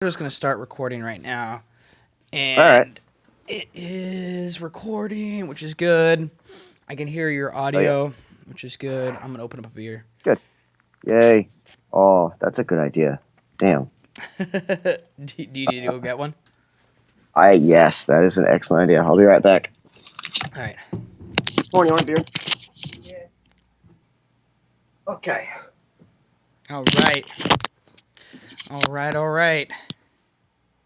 We're just gonna start recording right now, All right. and it is recording, which is good. I can hear your Oh yeah. audio, which is good. I'm gonna open up a beer. Good. Yay. Oh, that's a good idea. Damn. do you need to go get one? Yes, that is an excellent idea. I'll be right back. All right. Morning, you want a beer? Yeah. Okay. All right. All right. All right.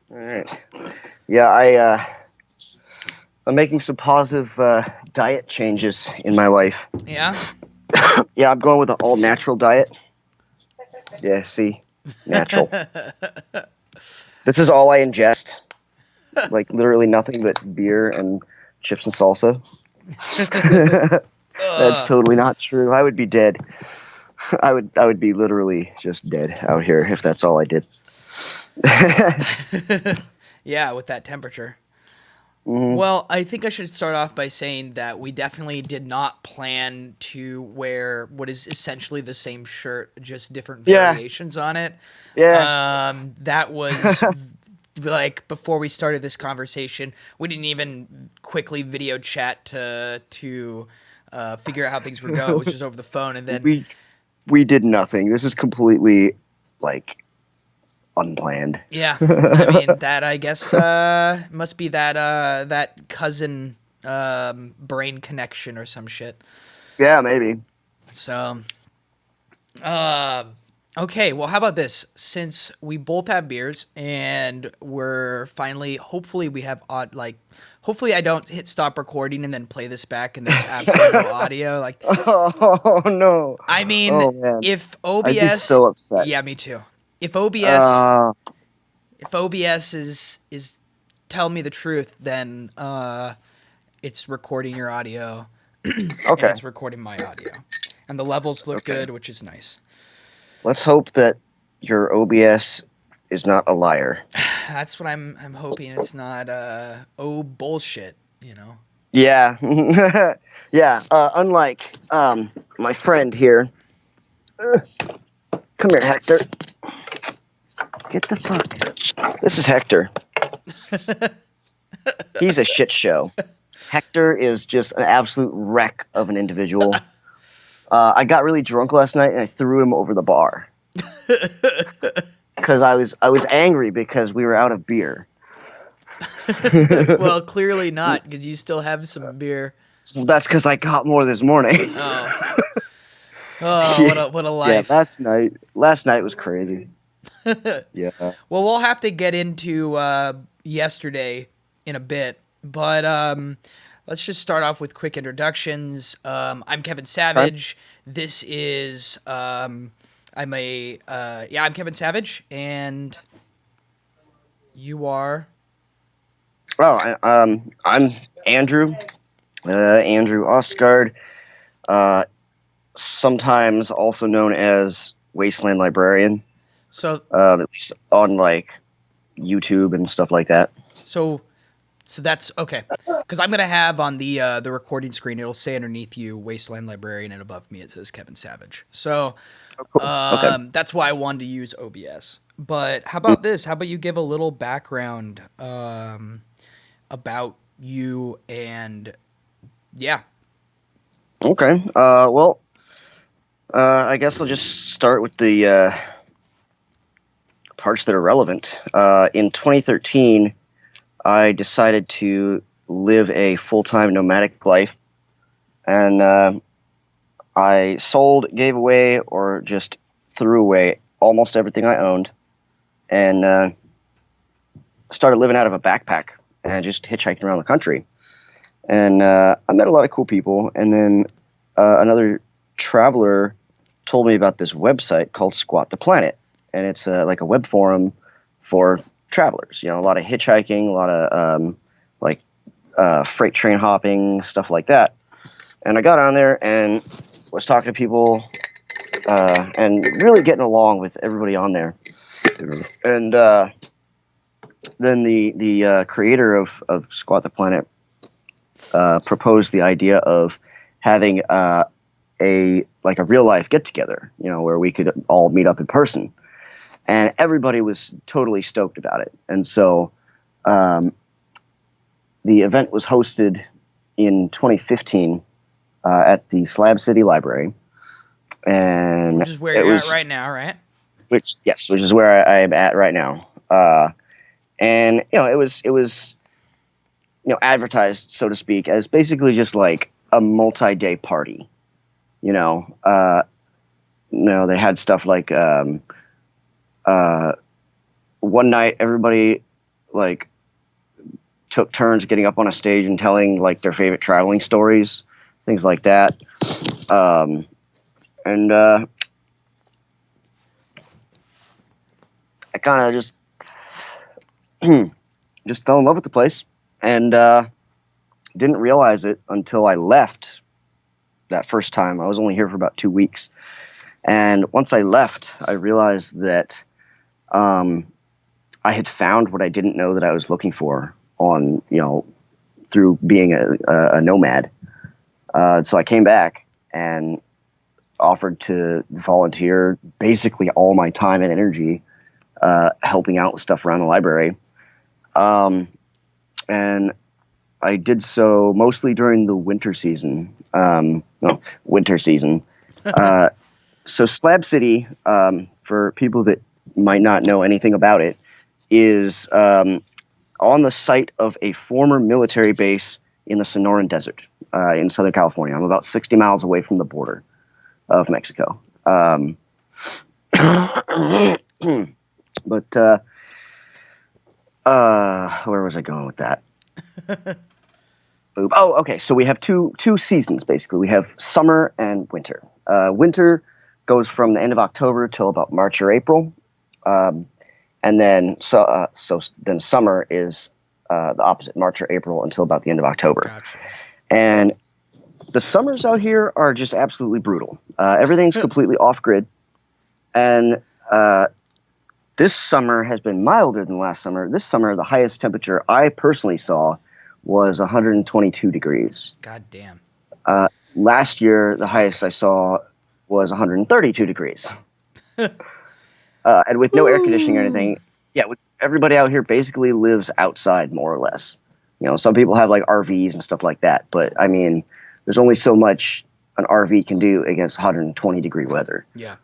All right. Yeah, I'm making some positive diet changes in my life. Yeah. Yeah, I'm going with an all natural diet. Yeah, see, natural. This is all I ingest. Like literally nothing but beer and chips and salsa. That's totally not true. I would be dead. I would be literally just dead out here if that's all I did. Yeah, with that temperature. Mm-hmm. Well, I think I should start off by saying that we definitely did not plan to wear what is essentially the same shirt, just different variations on it. Yeah. That was like before we started this conversation. We didn't even quickly video chat to figure out how things were going. It was just over the phone, and then we did nothing. This is completely like unplanned. Yeah, I mean that. I guess must be that cousin brain connection or some shit. Yeah, maybe. So, okay. Well, how about this? Since we both have beers and we're finally, hopefully, we have hopefully, I don't hit stop recording and then play this back and there's absolutely no audio. Like, oh no. I mean, oh, man. if OBS, I'd be so upset. Yeah, me too. If OBS is telling me the truth, then it's recording your audio. Okay. And it's recording my audio. And the levels look good, which is nice. Let's hope that your OBS is not a liar. That's what I'm hoping it's not bullshit, you know. Yeah. Yeah, unlike my friend here. Come here, Hector. Get the fuck. This is Hector. He's a shit show. Hector is just an absolute wreck of an individual. I got really drunk last night and I threw him over the bar. Because I was angry because we were out of beer. Well, clearly not, because you still have some beer. Well, that's because I got more this morning. Oh. Oh, what a life. Yeah, last night was crazy. Yeah. Well, we'll have to get into yesterday in a bit, but let's just start off with quick introductions. I'm Kevin Savage. This is I'm Kevin Savage, and you are. Oh, I'm Andrew. Andrew Ostgard. Sometimes also known as Wasteland Librarian. So at least on like YouTube and stuff like that. So that's okay, because I'm gonna have on the recording screen, it'll say underneath you Wasteland Librarian, and above me it says Kevin Savage. So Okay. That's why I wanted to use OBS. But how about this? How about you give a little background about you and yeah. Okay. Well, I guess I'll just start with the parts that are relevant. In 2013, I decided to live a full-time nomadic life, and I sold, gave away, or just threw away almost everything I owned, and started living out of a backpack and just hitchhiking around the country. And I met a lot of cool people, and then another traveler told me about this website called Squat the Planet. And it's like a web forum for travelers. You know, a lot of hitchhiking, a lot of freight train hopping, stuff like that. And I got on there and was talking to people and really getting along with everybody on there. And then the creator of Squat the Planet proposed the idea of having a real life get together, you know, where we could all meet up in person. and everybody was totally stoked about it. And so um, the event was hosted in 2015 at the Slab City Library, and Which is where it you're at was right now, right? which is where I am at right now. And it was advertised, so to speak, as basically just like a multi-day party. You know, uh, they had stuff like uh, one night everybody like took turns getting up on a stage and telling like their favorite traveling stories, things like that. And I kind of just fell in love with the place, and didn't realize it until I left that first time. I was only here for about 2 weeks, and once I left, I realized that um, I had found what I didn't know that I was looking for on through being a nomad. So I came back and offered to volunteer basically all my time and energy helping out with stuff around the library. And I did so mostly during the winter season. No, winter season. So Slab City, for people that might not know anything about it, is on the site of a former military base in the Sonoran Desert in Southern California. I'm about 60 miles away from the border of Mexico. But where was I going with that? Oh, okay. So we have two seasons basically. We have summer and winter. Winter goes from the end of October till about March or April, and then then summer is the opposite, March or April until about the end of October. Gotcha. And the summers out here are just absolutely brutal. Everything's completely off grid, and this summer has been milder than last summer. This summer, the highest temperature I personally saw was 122 degrees. God damn. Last year, the highest I saw was 132 degrees. And with no air conditioning or anything, everybody out here basically lives outside more or less. Some people have like RVs and stuff like that, but I mean, there's only so much an RV can do against 120 degree weather. Yeah.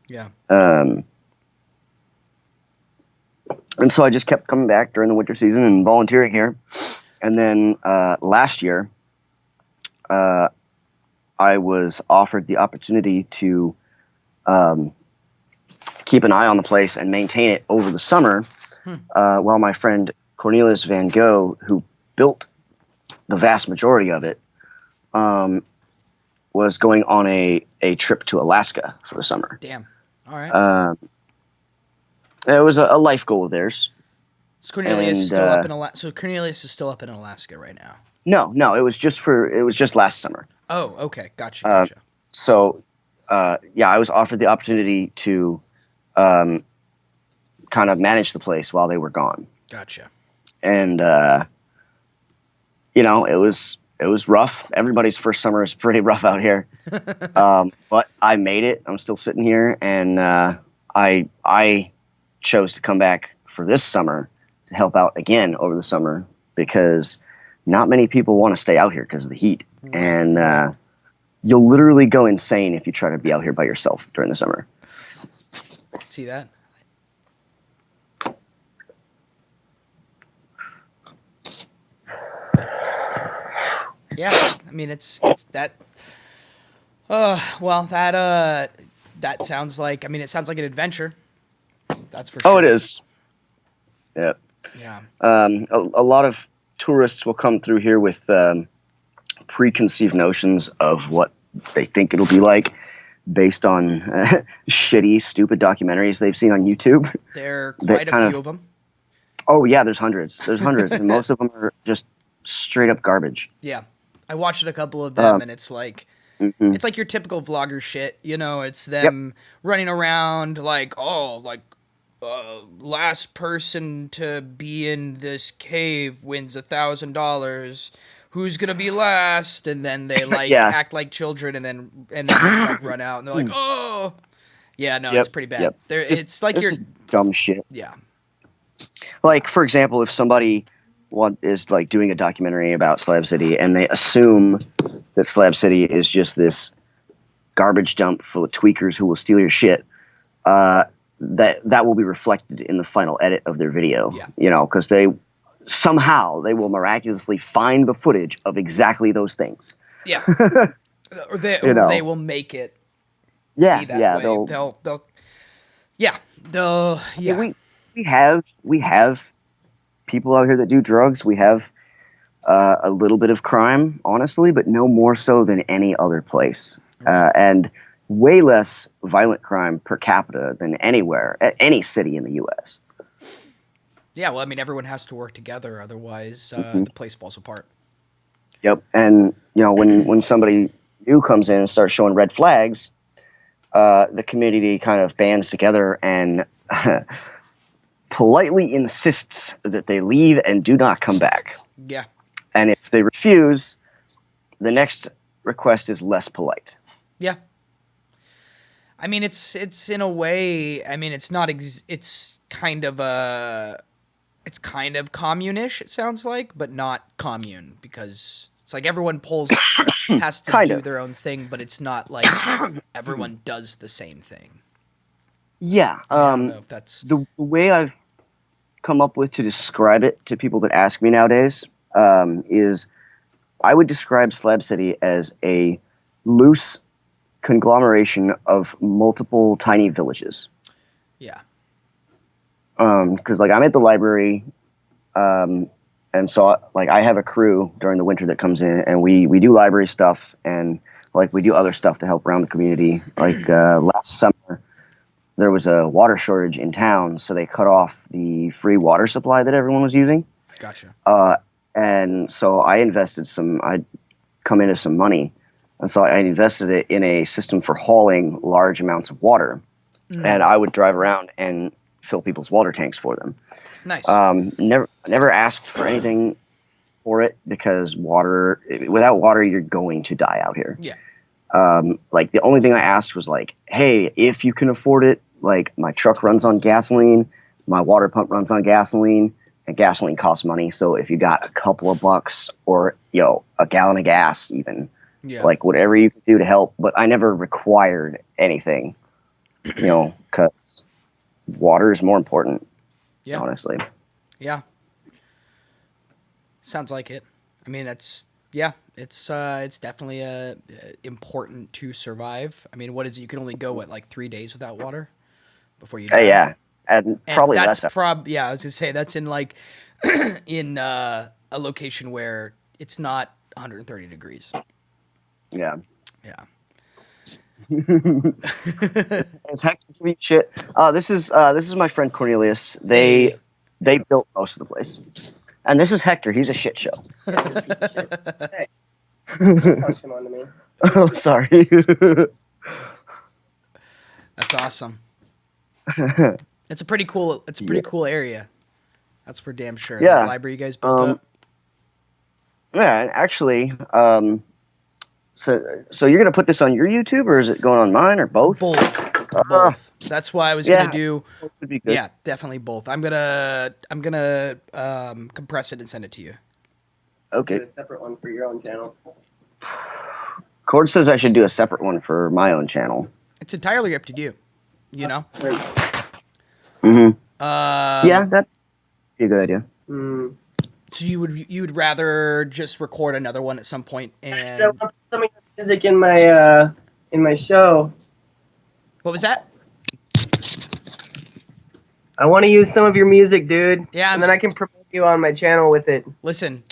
Yeah. And so I just kept coming back during the winter season and volunteering here. And then last year, I was offered the opportunity to keep an eye on the place and maintain it over the summer, while my friend Cornelius Van Gogh, who built the vast majority of it, was going on a trip to Alaska for the summer. Damn. All right. It was a life goal of theirs. So Cornelius is still up in Alaska. So Cornelius is still up in Alaska right now. No, it was just last summer. Oh, okay, gotcha. So, I was offered the opportunity to kind of manage the place while they were gone. Gotcha. And it was rough. Everybody's first summer is pretty rough out here. But I made it. I'm still sitting here, and I chose to come back for this summer to help out again over the summer, because not many people want to stay out here because of the heat. Right. And you'll literally go insane if you try to be out here by yourself during the summer. See that? Yeah, I mean it's that. Well, that sounds like. I mean, it sounds like an adventure. That's for sure. Oh, it is. Yeah. Yeah. A lot of tourists will come through here with preconceived notions of what they think it'll be like, based on shitty, stupid documentaries they've seen on YouTube. There are quite a few of them. Oh yeah, there's hundreds, and most of them are just straight up garbage. Yeah, I watched a couple of them, and it's like. Mm-hmm. It's like your typical vlogger shit, It's them running around like, last person to be in this cave wins $1,000. Who's gonna be last? And then they act like children, and then like run out, and they're like, Yeah, no, it's Yep. pretty bad. Yep. There, Just it's like it's you're, just dumb shit. yeah, Like, for example, if somebody is like doing a documentary about Slab City and they assume that Slab City is just this garbage dump full of tweakers who will steal your shit, that will be reflected in the final edit of their video. Yeah. You know, because they will miraculously find the footage of exactly those things. yeah, or You they know. will make it Yeah. be that Yeah. way. They'll. Yeah, they'll, I mean, yeah, we have people out here that do drugs. We have a little bit of crime, honestly, but no more so than any other place, right. and way less violent crime per capita than anywhere at any city in the U.S. Yeah, well, I mean, everyone has to work together, otherwise Hmm. the place falls apart. Yep, and you know when somebody new comes in and starts showing red flags, the community kind of bands together and politely insists that they leave and do not come back. Yeah, And if they refuse, the next request is less polite. yeah. I mean, it's in a way. I mean, it's not. It's kind of it's kind of commune-ish. It sounds like, but not commune because it's like everyone has to Kind do of. their own thing, but it's not like everyone does the same thing. Yeah. I mean, I don't know if that's The way I've come up with to describe it to people that ask me nowadays is I would describe Slab City as a loose conglomeration of multiple tiny villages. yeah, Because like I'm at the library, and so like I have a crew during the winter that comes in, and we do library stuff, and like we do other stuff to help around the community. Like last summer, there was a water shortage in town, so they cut off the free water supply that everyone was using. gotcha. And so I'd come into some money, and so I invested it in a system for hauling large amounts of water, and I would drive around and fill people's water tanks for them. Nice. Never asked for anything for it because without water, you're going to die out here. Yeah. Like the only thing I asked was like, hey, if you can afford it, like my truck runs on gasoline, my water pump runs on gasoline, and gasoline costs money. So if you got a couple of bucks or, you know, a gallon of gas, even Yeah. like whatever you can do to help. But I never required anything, you know, because water is more important, Yeah. honestly. Yeah. Sounds like it. I mean, it's definitely important to survive. I mean, what is it? You can only go like 3 days without water before you die. Yeah. And probably that's less. yeah, I was gonna say that's in like in a location where it's not 130 degrees. Yeah. Yeah. It's hectic shit. This is my friend Cornelius. They built most of the place, and this is Hector. He's a shit show. Hey, don't punch him onto me. Oh, sorry. That's awesome. It's a pretty cool. It's a pretty cool area. That's for damn sure. Yeah. That library you guys built up. Yeah, and actually, so you're gonna put this on your YouTube, or is it going on mine, or both? Both. That's why I was yeah. gonna do. Both would be good. Yeah, definitely both. I'm gonna compress it and send it to you. Okay. Do a separate one for your own channel. Cord says I should do a separate one for my own channel. It's entirely up to you. You know. Mm-hmm. Yeah, Yeah, that's a good idea. Mm. So you would rather just record another one at some point and I want to put some of your music in my show. what was that? I want to use some of your music, dude. Yeah, and then I can promote you on my channel with it. Listen,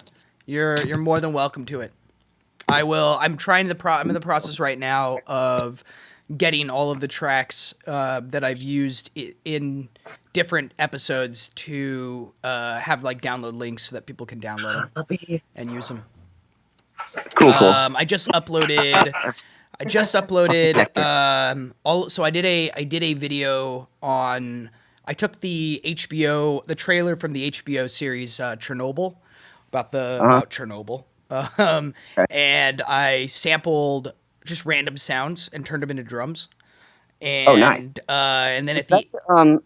you're more than welcome to it. I will. I'm trying I'm in the process right now of getting all of the tracks that I've used in different episodes to have like download links so that people can download them and use them. Cool. I just uploaded. So I did a video on. I took the trailer from the HBO series Chernobyl about Chernobyl, and I sampled just random sounds and turned them into drums, Oh, nice. And then at Is that the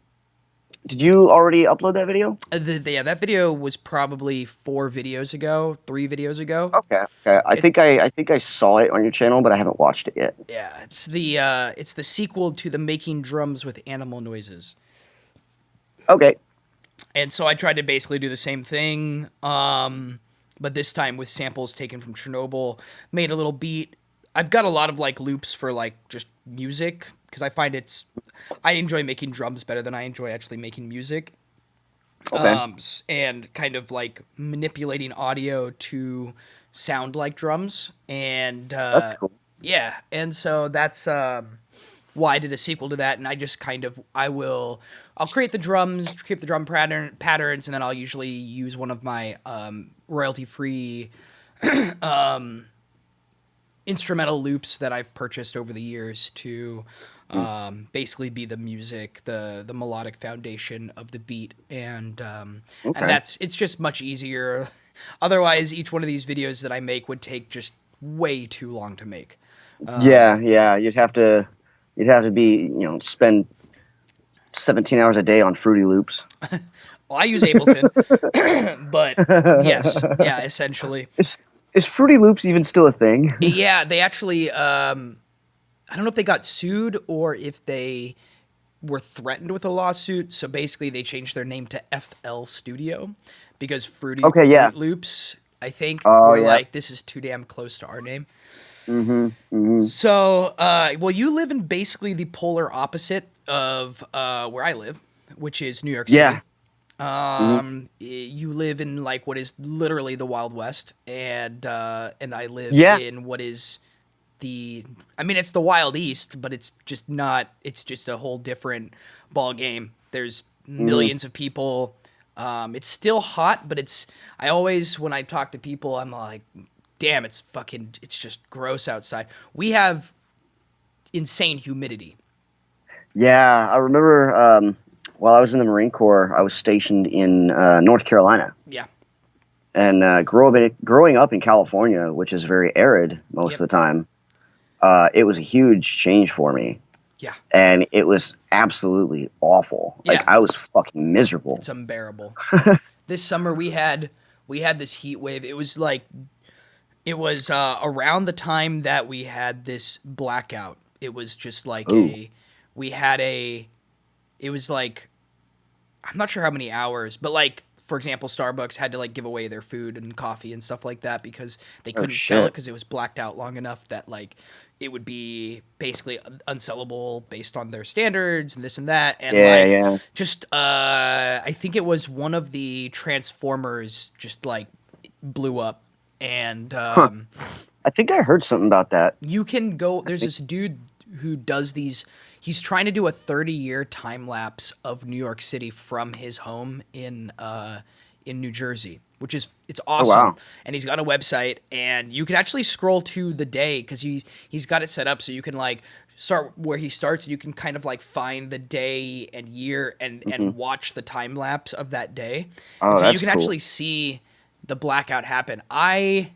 did you already upload that video? yeah, that video was probably 4 videos ago, 3 videos ago. Okay. Okay. I It think I saw it on your channel, but I haven't watched it yet. Yeah, it's the sequel to the Making Drums with Animal Noises. Okay. And so I tried to basically do the same thing, but this time with samples taken from Chernobyl. Made a little beat. I've got a lot of like loops for like just music because I enjoy making drums better than I enjoy actually making music. Okay. And kind of like manipulating audio to sound like drums. And That's cool. yeah, and so that's why I did a sequel to that. And I just kind of I'll create the drums, create the drum patterns, and then I'll usually use one of my royalty free instrumental loops that I've purchased over the years to basically be the music, the melodic foundation of the beat, and Okay. it's just much easier. Otherwise, each one of these videos that I make would take just way too long to make. Yeah, yeah. You'd have to spend 17 hours a day on Fruity Loops. Well, I use Ableton, but yes, yeah, essentially. Is Fruity Loops even still a thing? Yeah, they actually I don't know if they got sued or if they were threatened with a lawsuit. So basically, they changed their name to FL Studio because Okay, yeah. Fruit Loops, I think, Oh, were yeah. like, this is too damn close to our name. Mm-hmm. Mm-hmm. So, well, you live in basically the polar opposite of where I live, which is New York Yeah. City. Mm-hmm. You live in like what is literally the Wild West, and I live Yeah. in what is I mean, it's the Wild East, but it's just not. It's just a whole different ball game. There's Mm-hmm. millions of people. It's still hot, but I always, when I talk to people, I'm like, damn, it's just gross outside. We have insane humidity. Yeah. I remember while I was in the Marine Corps, I was stationed in North Carolina, Yeah. and growing up in California, which is very arid most Yep. of the time, it was a huge change for me, Yeah. and it was absolutely awful. Like Yeah. I was fucking miserable. It's unbearable. This summer we had this heat wave. It was around the time that we had this blackout. It was just like Ooh. we had a it was like I'm not sure how many hours, but like for example, Starbucks had to like give away their food and coffee and stuff like that because they Oh couldn't sell it shit. because it was blacked out long enough that like it would be basically unsellable based on their standards and this and that and Yeah. like Yeah. just I think it was one of the transformers just like blew up and Huh. I think I heard something about that. you can go. I There's think. this dude who does these. He's trying to do a 30-year time lapse of New York City from his home in New Jersey, which is it's Oh awesome. wow. And he's got a website, and you can actually scroll to the day because he's got it set up so you can like start where he starts, and you can kind of like find the day and year Hmm. and watch the time lapse of that day, and Oh, so you that's can cool. actually see the blackout happen. I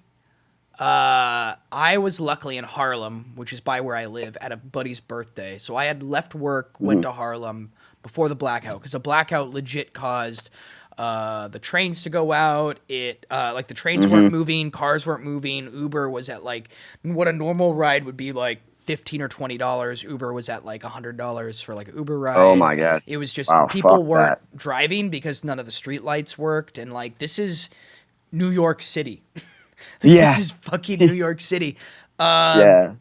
was luckily in Harlem, which is by where I live, at a buddy's birthday. So I had left work, went Hmm. to Harlem before the blackout because the blackout legit caused the trains to go out. It like the trains Hmm. weren't moving, cars weren't moving. Uber was at like what a normal ride would be like $15 or $20. Uber was at like $100 for like an Uber Oh ride. my god. It was just Wow. people Fuck weren't that. driving because none of the street lights worked, and like this is New York City. Like this Yeah. is fucking New York City. Um, Yeah.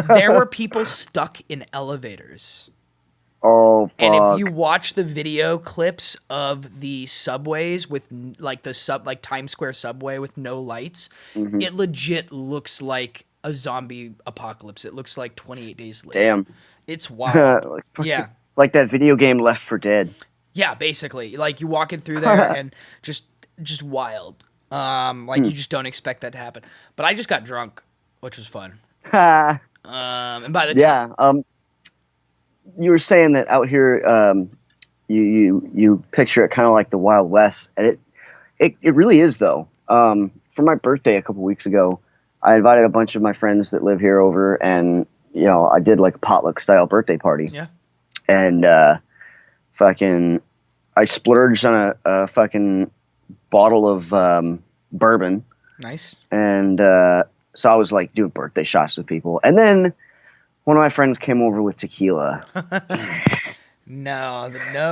there were people stuck in elevators. Oh And if you fuck. watch the video clips of the subways with like like Times Square subway with no lights, Hmm. it legit looks like a zombie apocalypse. It looks like 28 Days Later. Damn. It's wild. like, Yeah. like that video game Left for Dead. Yeah, basically. Like you walking through there and just wild. Like Hmm. you just don't expect that to happen. But I just got drunk, which was fun. And by the time, Yeah. You were saying that out here, you picture it kind of like the Wild West, and it really is though. For my birthday a couple weeks ago, I invited a bunch of my friends that live here over, and I did like a potluck style birthday party, Yeah. and fucking, I splurged on a fucking bottle of bourbon, Nice. and so I was like doing birthday shots with people, and then one of my friends came over with tequila. No,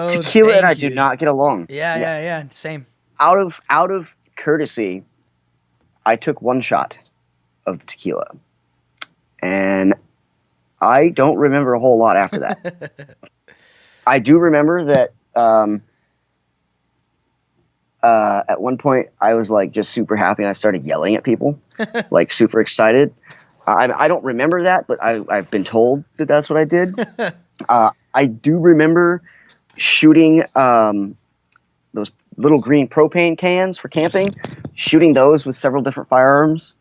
Tequila and I thank do you. not get along. Yeah. Same. Out of courtesy, I took one shot of the tequila, and I don't remember a whole lot after that. I do remember that at one point I was like just super happy and I started yelling at people, like super excited. I don't remember that, but I've been told that that's what I did. I do remember shooting those little green propane cans for camping, shooting those with several different firearms,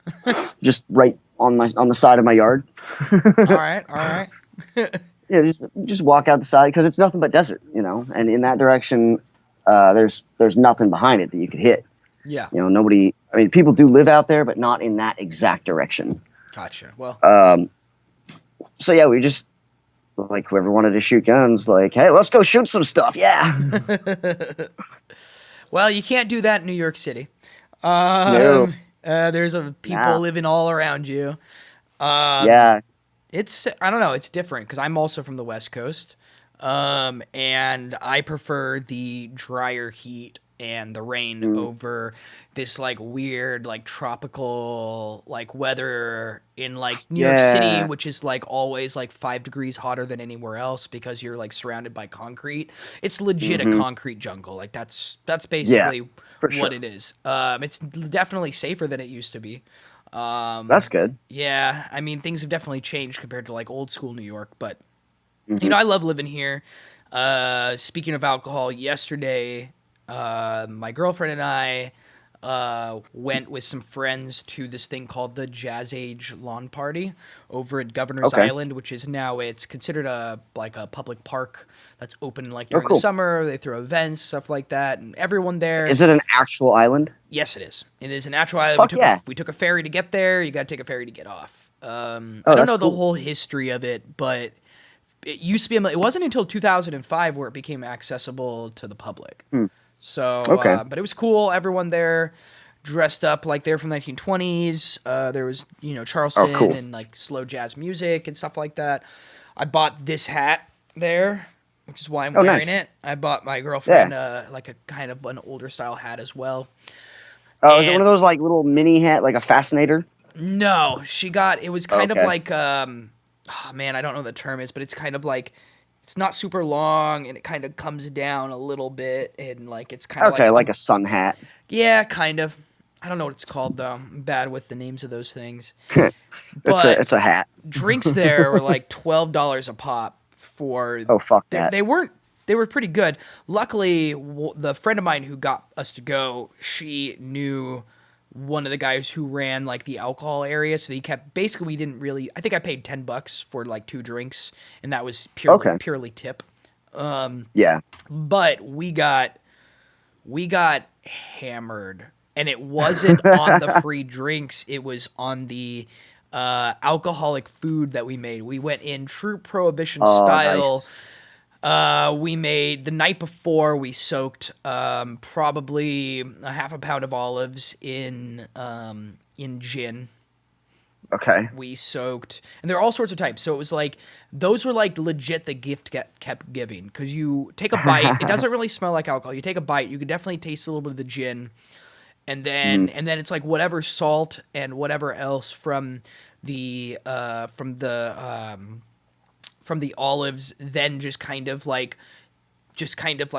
just right on the side of my yard. All right. Yeah, just walk out the side because it's nothing but desert, and in that direction, there's nothing behind it that you could hit. Yeah. Nobody. I mean, people do live out there, but not in that exact direction. Gotcha. Well. So yeah, we just like whoever wanted to shoot guns, like, hey, let's go shoot some stuff. Yeah. Well, you can't do that in New York City. No. There's people living all around you. Yeah. I don't know, it's different because I'm also from the West Coast, and I prefer the drier heat and the rain over this like weird like tropical like weather in like New York City, which is like always like 5 degrees hotter than anywhere else because you're like surrounded by concrete. It's legit a concrete jungle. Like that's basically what it is. It's definitely safer than it used to be. That's good. Yeah, I mean things have definitely changed compared to like old school New York, but I love living here. Speaking of alcohol, yesterday my girlfriend and I went with some friends to this thing called the Jazz Age Lawn Party over at Governor's Island, which is now it's considered a public park that's open like during the summer. They throw events, stuff like that, and everyone there. Is it an actual island? Yes, it is. It is an actual island. Fuck We took a ferry to get there. You got to take a ferry to get off. I don't know the whole history of it, but it used to be. It wasn't until 2005 where it became accessible to the public. So, but it was cool. Everyone there dressed up like they're from the 1920s. There was, Charleston and like slow jazz music and stuff like that. I bought this hat there, which is why I'm wearing it. I bought my girlfriend like a kind of an older style hat as well. Oh, is it one of those like little mini hat, like a fascinator? No, it was kind of like, oh man, I don't know what the term is, but it's kind of like, it's not super long and it kind of comes down a little bit and like it's kind of like a sun hat. Yeah, kind of. I don't know what it's called though. I'm bad with the names of those things. It's a hat. Drinks there were like $12 a pop for. Oh fuck that. They were pretty good. Luckily, the friend of mine who got us to go, she knew one of the guys who ran like the alcohol area, so he kept basically we didn't really. I think I paid $10 for like 2 drinks, and that was purely tip. Yeah, but we got hammered, and it wasn't on the free drinks; it was on the alcoholic food that we made. We went in true prohibition style. Nice. We made the night before. We soaked probably a half a pound of olives in gin. Okay. We soaked, and there are all sorts of types. So it was like those were like legit. The gift kept giving because you take a bite. It doesn't really smell like alcohol. You take a bite, you can definitely taste a little bit of the gin, and then it's like whatever salt and whatever else from the olives then just kind of like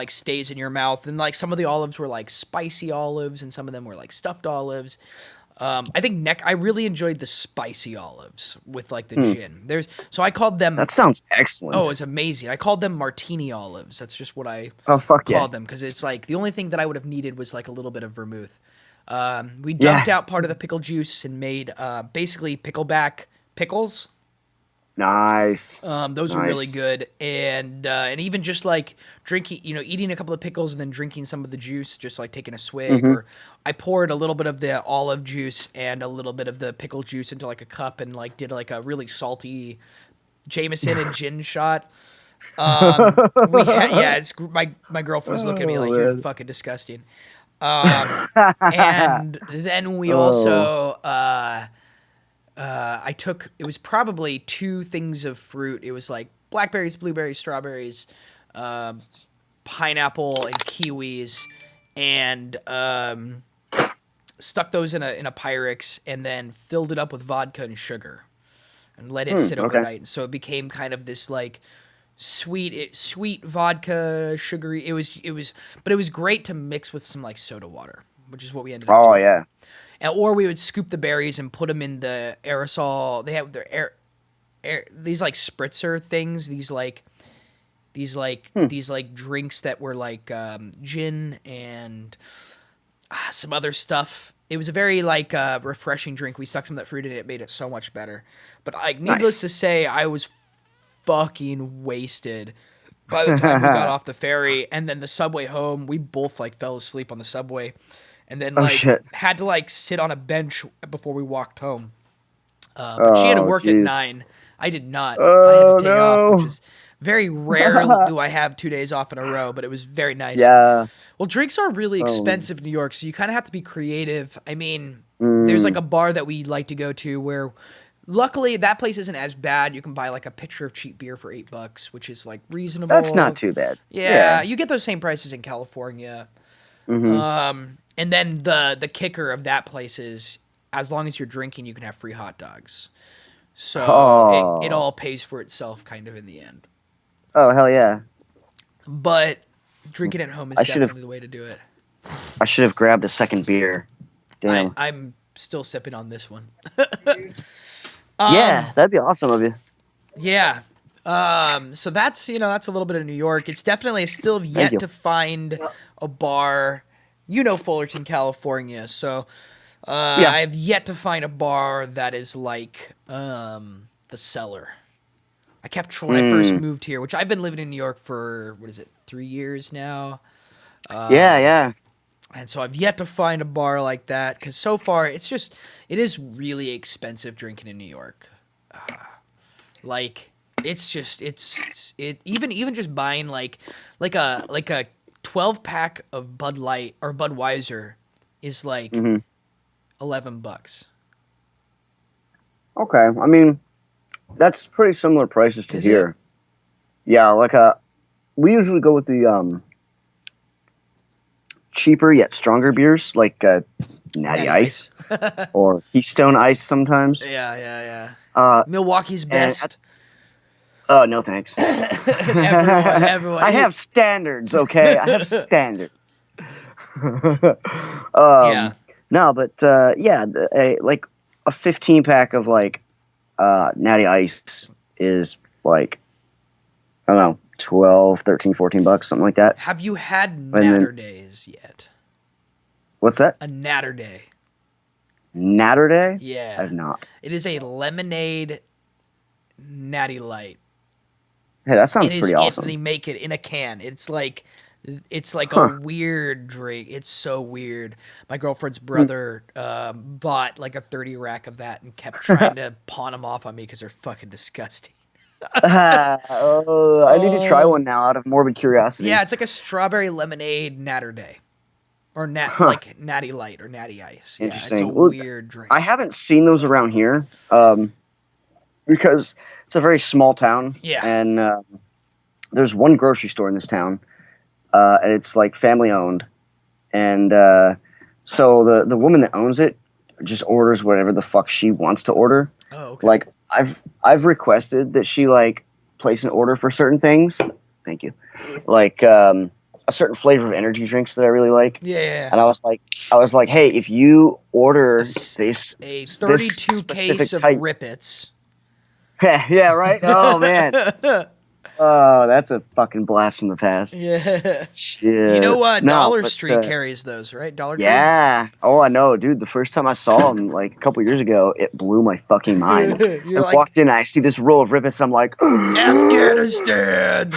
stays in your mouth. And like some of the olives were like spicy olives and some of them were like stuffed olives. I think I really enjoyed the spicy olives with like the gin. So I called them. That sounds excellent. Oh, it's amazing. I called them martini olives. That's just what I called them because it's like the only thing that I would have needed was like a little bit of vermouth. We dumped out part of the pickle juice and made basically pickleback pickles. Nice. Those were really good, and even just like drinking, eating a couple of pickles and then drinking some of the juice, just like taking a swig. Or I poured a little bit of the olive juice and a little bit of the pickle juice into like a cup and like did like a really salty Jameson and gin shot. It's my girlfriend was looking at me like you're man. fucking disgusting. And then we Oh. also it was probably 2 things of fruit. It was like blackberries, blueberries, strawberries, pineapple, and kiwis, and stuck those in a Pyrex, and then filled it up with vodka and sugar, and let it sit okay. overnight. And so it became kind of this like sweet vodka, sugary. It was, but it was great to mix with some like soda water, which is what we ended up Oh doing. yeah. Or we would scoop the berries and put them in the aerosol. They have their these like spritzer things. These drinks that were like gin and some other stuff. It was a very like refreshing drink. We stuck some of that fruit in it. It made it so much better. But like, needless to say, I was fucking wasted by the time we got off the ferry, and then the subway home. We both like fell asleep on the subway, and then like shit. had to like sit on a bench before we walked home. But she had to work at jeez. 9. I did not. I had to take off, which is very rare. Do I have 2 days off in a row? But it was very nice. Yeah. Well, drinks are really expensive in New York, so you kind of have to be creative. I mean, there's like a bar that we like to go to where, luckily, that place isn't as bad. You can buy like a pitcher of cheap beer for $8, which is like reasonable. That's not too bad. Yeah, you get those same prices in California. Mm-hmm. And then the kicker of that place is, as long as you're drinking, you can have free hot dogs. So it all pays for itself kind of in the end. Oh, hell yeah. But drinking at home is definitely the way to do it. I should have grabbed a second beer. Damn. I'm still sipping on this one. Yeah, that'd be awesome of you. Yeah. So that's a little bit of New York. It's definitely still yet to find a bar. Fullerton, California. So I have yet to find a bar that is like the Cellar. I kept when I first moved here, which I've been living in New York for 3 years now. Yeah. And so I've yet to find a bar like that, because so far it is really expensive drinking in New York. Even just buying like a 12-pack of Bud Light or Budweiser is like $11. Okay, I mean, that's pretty similar prices to here. Yeah, like we usually go with the cheaper yet stronger beers, like Natty Ice or Keystone Ice sometimes. Yeah. Uh, Milwaukee's best. Oh, no thanks. Everyone. I have standards, okay? I have standards. Yeah. No, but like a 15-pack of like Natty Ice is like, I don't know, $12, $13, $14, something like that. Have you had Natter Days yet? What's that? A Natter Day. Natter Day? Yeah. I've not. It is a lemonade Natty Light. Hey, that sounds pretty awesome. They make it in a can. It's like a weird drink. It's so weird. My girlfriend's brother bought like a 30 rack of that and kept trying to pawn them off on me because they're fucking disgusting. I need to try one now out of morbid curiosity. Yeah, it's like a strawberry lemonade Natter Day. Or like Natty Light or Natty Ice. Yeah, Interesting. it's a weird drink. I haven't seen those around here because it's a very small town. Yeah. And there's one grocery store in this town, and it's like family owned. And so the woman that owns it just orders whatever the fuck she wants to order. Oh, okay. Like I've requested that she like place an order for certain things. Thank you. Like a certain flavor of energy drinks that I really like. Yeah. And I was like, hey, if you order a 32 case of Rippets. Yeah, right? Oh, man. Oh, that's a fucking blast from the past. Yeah. Shit. You know what? Dollar Tree carries those, right? Dollar Tree? Yeah. Oh, I know, dude. The first time I saw them, like, a couple years ago, it blew my fucking mind. I walked in, I see this roll of Rippets, I'm like, Afghanistan!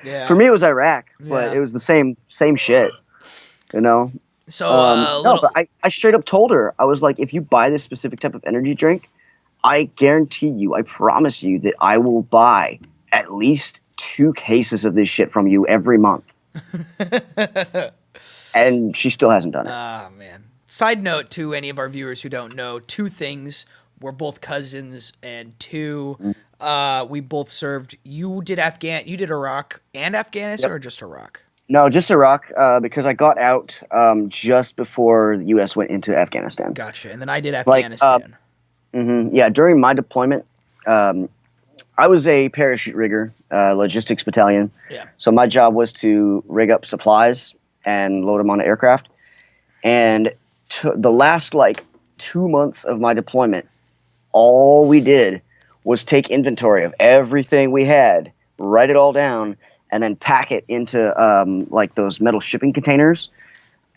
Yeah. For me, it was Iraq, but it was the same shit, you know? So, but I straight up told her, I was like, if you buy this specific type of energy drink, I guarantee you, I promise you that I will buy at least 2 cases of this shit from you every month. And she still hasn't done it. Ah, man. Side note to any of our viewers who don't know, 2 things. We're both cousins, and 2, we both served. You did Iraq and Afghanistan, Yep. or just Iraq? No, just Iraq, because I got out just before the U.S. went into Afghanistan. Gotcha. And then I did Like, Afghanistan. Yeah, during my deployment, I was a parachute rigger, logistics battalion. Yeah. So my job was to rig up supplies and load them on aircraft. And the last 2 months of my deployment, all we did was take inventory of everything we had, write it all down, and then pack it into those metal shipping containers,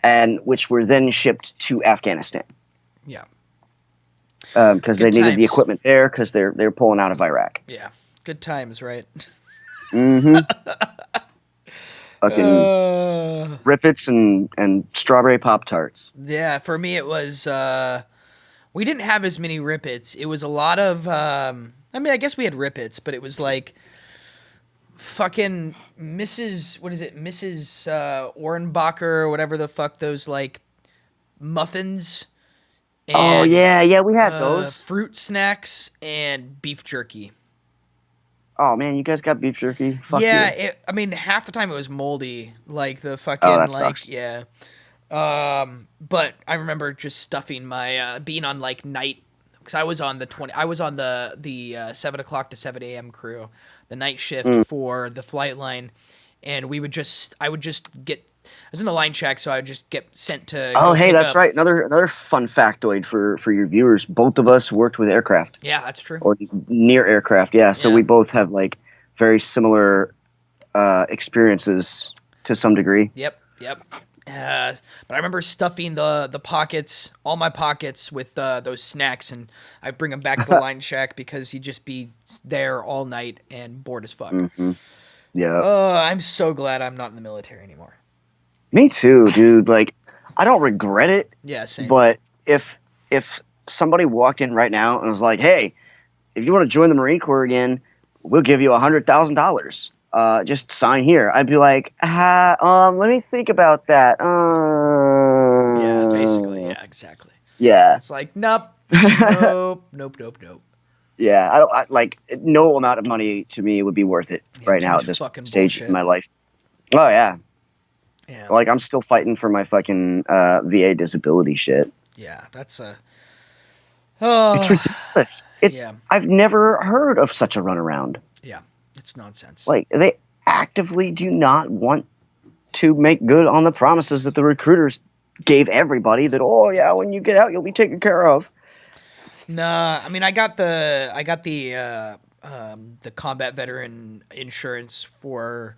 and which were then shipped to Afghanistan. Yeah. Because they Good needed the times. equipment there because they're pulling out of Iraq. Yeah. Good times, right? Mm-hmm. Fucking Rippets and strawberry Pop-Tarts. Yeah, for me it was we didn't have as many Rippets. It was a lot of I mean, I guess we had Rippets, but it was like fucking Mrs. What is it? Mrs. Ohrenbacher or whatever the fuck those muffins. Oh And, yeah, we had those. fruit snacks and beef jerky. Oh man, you guys got beef jerky? Fuck Yeah, you. I mean, half the time it was moldy. Like the fucking Oh, that sucks. yeah. But I remember just stuffing my being on night, because I was on the 7 o'clock to 7 a.m. crew, the night shift for the flight line, and I was in the line check, so I would just get sent to. Oh go hey, pick that's up. right. Another fun factoid for your viewers. Both of us worked with aircraft Yeah, that's true. or near aircraft. Yeah, so Yeah. we both have very similar experiences to some degree. Yep. But I remember stuffing the pockets, all my pockets, with those snacks, and I bring them back to the line check because you'd just be there all night and bored as fuck. Mm-hmm. Yeah. I'm so glad I'm not in the military anymore. Me too, dude. I don't regret it. Yeah, same. But if somebody walked in right now and was like, "Hey, if you want to join the Marine Corps again, we'll give you $100,000. Just sign here," I'd be like, let me think about that. Yeah, basically. Yeah, exactly. Yeah. It's like, nope. Nope. Yeah. No amount of money to me would be worth it Yeah, right too now much at this fucking stage bullshit. in my life. Oh yeah. Yeah. I'm still fighting for my fucking VA disability shit. Yeah, that's a. It's ridiculous. Yeah. I've never heard of such a runaround. Yeah, it's nonsense. They actively do not want to make good on the promises that the recruiters gave everybody that, oh yeah, when you get out you'll be taken care of. Nah, I mean, I got the combat veteran insurance for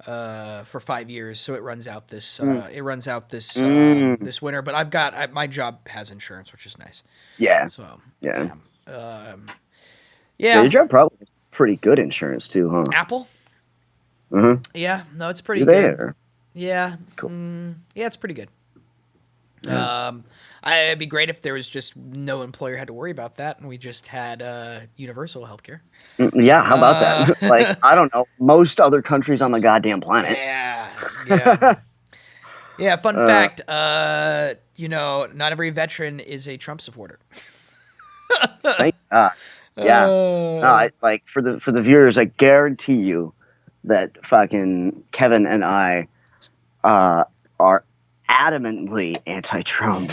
5 years, so it runs out this this winter. But my job has insurance, which is nice. Yeah. So Yeah. yeah. Your job probably has pretty good insurance too, huh? Apple. Mm-hmm. Yeah, no, it's pretty Do they, good. or- Yeah, Cool. yeah, it's pretty good. Yeah. It'd be great if there was just no employer had to worry about that, and we just had universal healthcare. Yeah, how about that? I don't know. Most other countries on the goddamn planet. Yeah. Yeah, fun fact, not every veteran is a Trump supporter. Thank God. Yeah. No, for the viewers, I guarantee you that fucking Kevin and I are adamantly anti-Trump.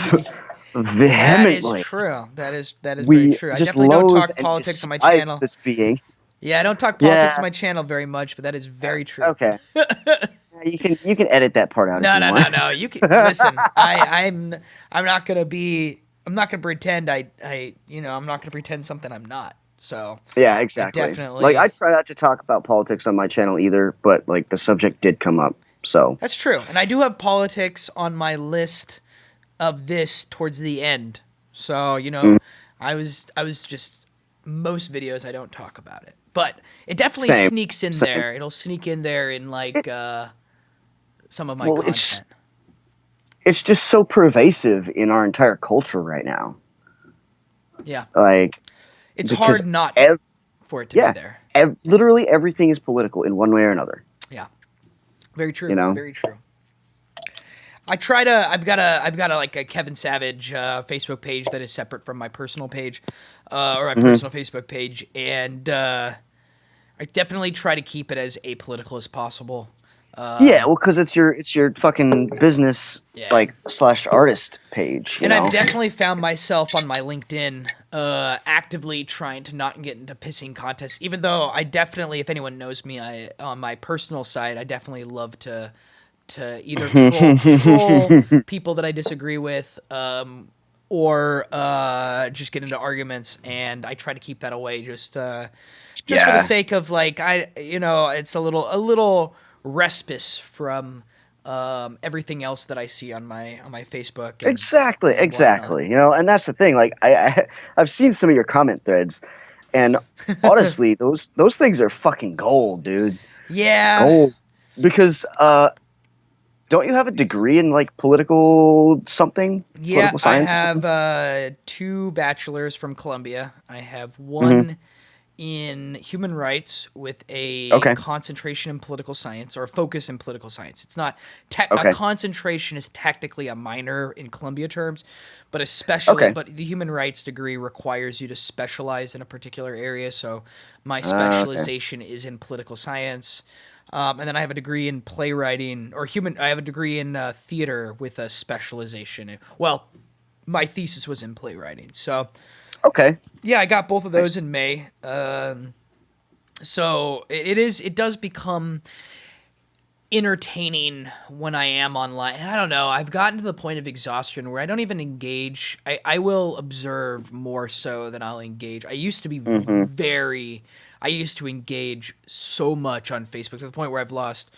Vehemently. That is true. That is We very true. I just definitely don't loathe talk and politics on my despise channel. this being. Yeah, I don't talk politics Yeah. on my channel very much, but that is very true. Okay. You can edit that part out. No. You can listen. I'm not gonna pretend I'm not gonna pretend something I'm not. So Yeah, exactly. definitely- I try not to talk about politics on my channel either, but the subject did come up. So that's true, and I do have politics on my list of this towards the end. So I was just most videos I don't talk about it, but it definitely Same. sneaks in Same. there. It'll sneak in there in some of my Well, content. it's just so pervasive in our entire culture right now. Yeah. It's because hard not for it to be yeah, there. literally everything is political in one way or another. Yeah, very true. You know? Very true. I try to. I've got a like a Kevin Savage Facebook page that is separate from my personal page, or my personal Facebook page, and I definitely try to keep it as apolitical as possible. Yeah, well, because it's your fucking business Yeah. like / artist page, you And know. I've definitely found myself on my LinkedIn actively trying to not get into pissing contests, even though I definitely, if anyone knows me, on my personal side, I definitely love to either troll people that I disagree with, or just get into arguments, and I try to keep that away just for the sake of like it's a little respite from everything else that I see on my Facebook. Exactly. Whatnot. You know, and that's the thing. Like I've seen some of your comment threads, and honestly, those things are fucking gold, dude. Yeah. Gold. Because don't you have a degree in like political something? Yeah, Political I science or something? have 2 bachelors from Columbia. I have Mm-hmm. one in human rights with a Okay. concentration in political science or a focus in political science. It's not a Okay. concentration is technically a minor in Columbia terms, but Okay. but the human rights degree requires you to specialize in a particular area. So my Okay. specialization is in political science. And then I have a degree in playwriting I have a degree in theater with a specialization. Well, my thesis was in playwriting. So Okay. yeah, I got both of those Nice. in May. So it does become entertaining when I am online. And I don't know, I've gotten to the point of exhaustion where I don't even engage. I will observe more so than I'll engage. Mm-hmm. I used to engage so much on Facebook to the point where I've lost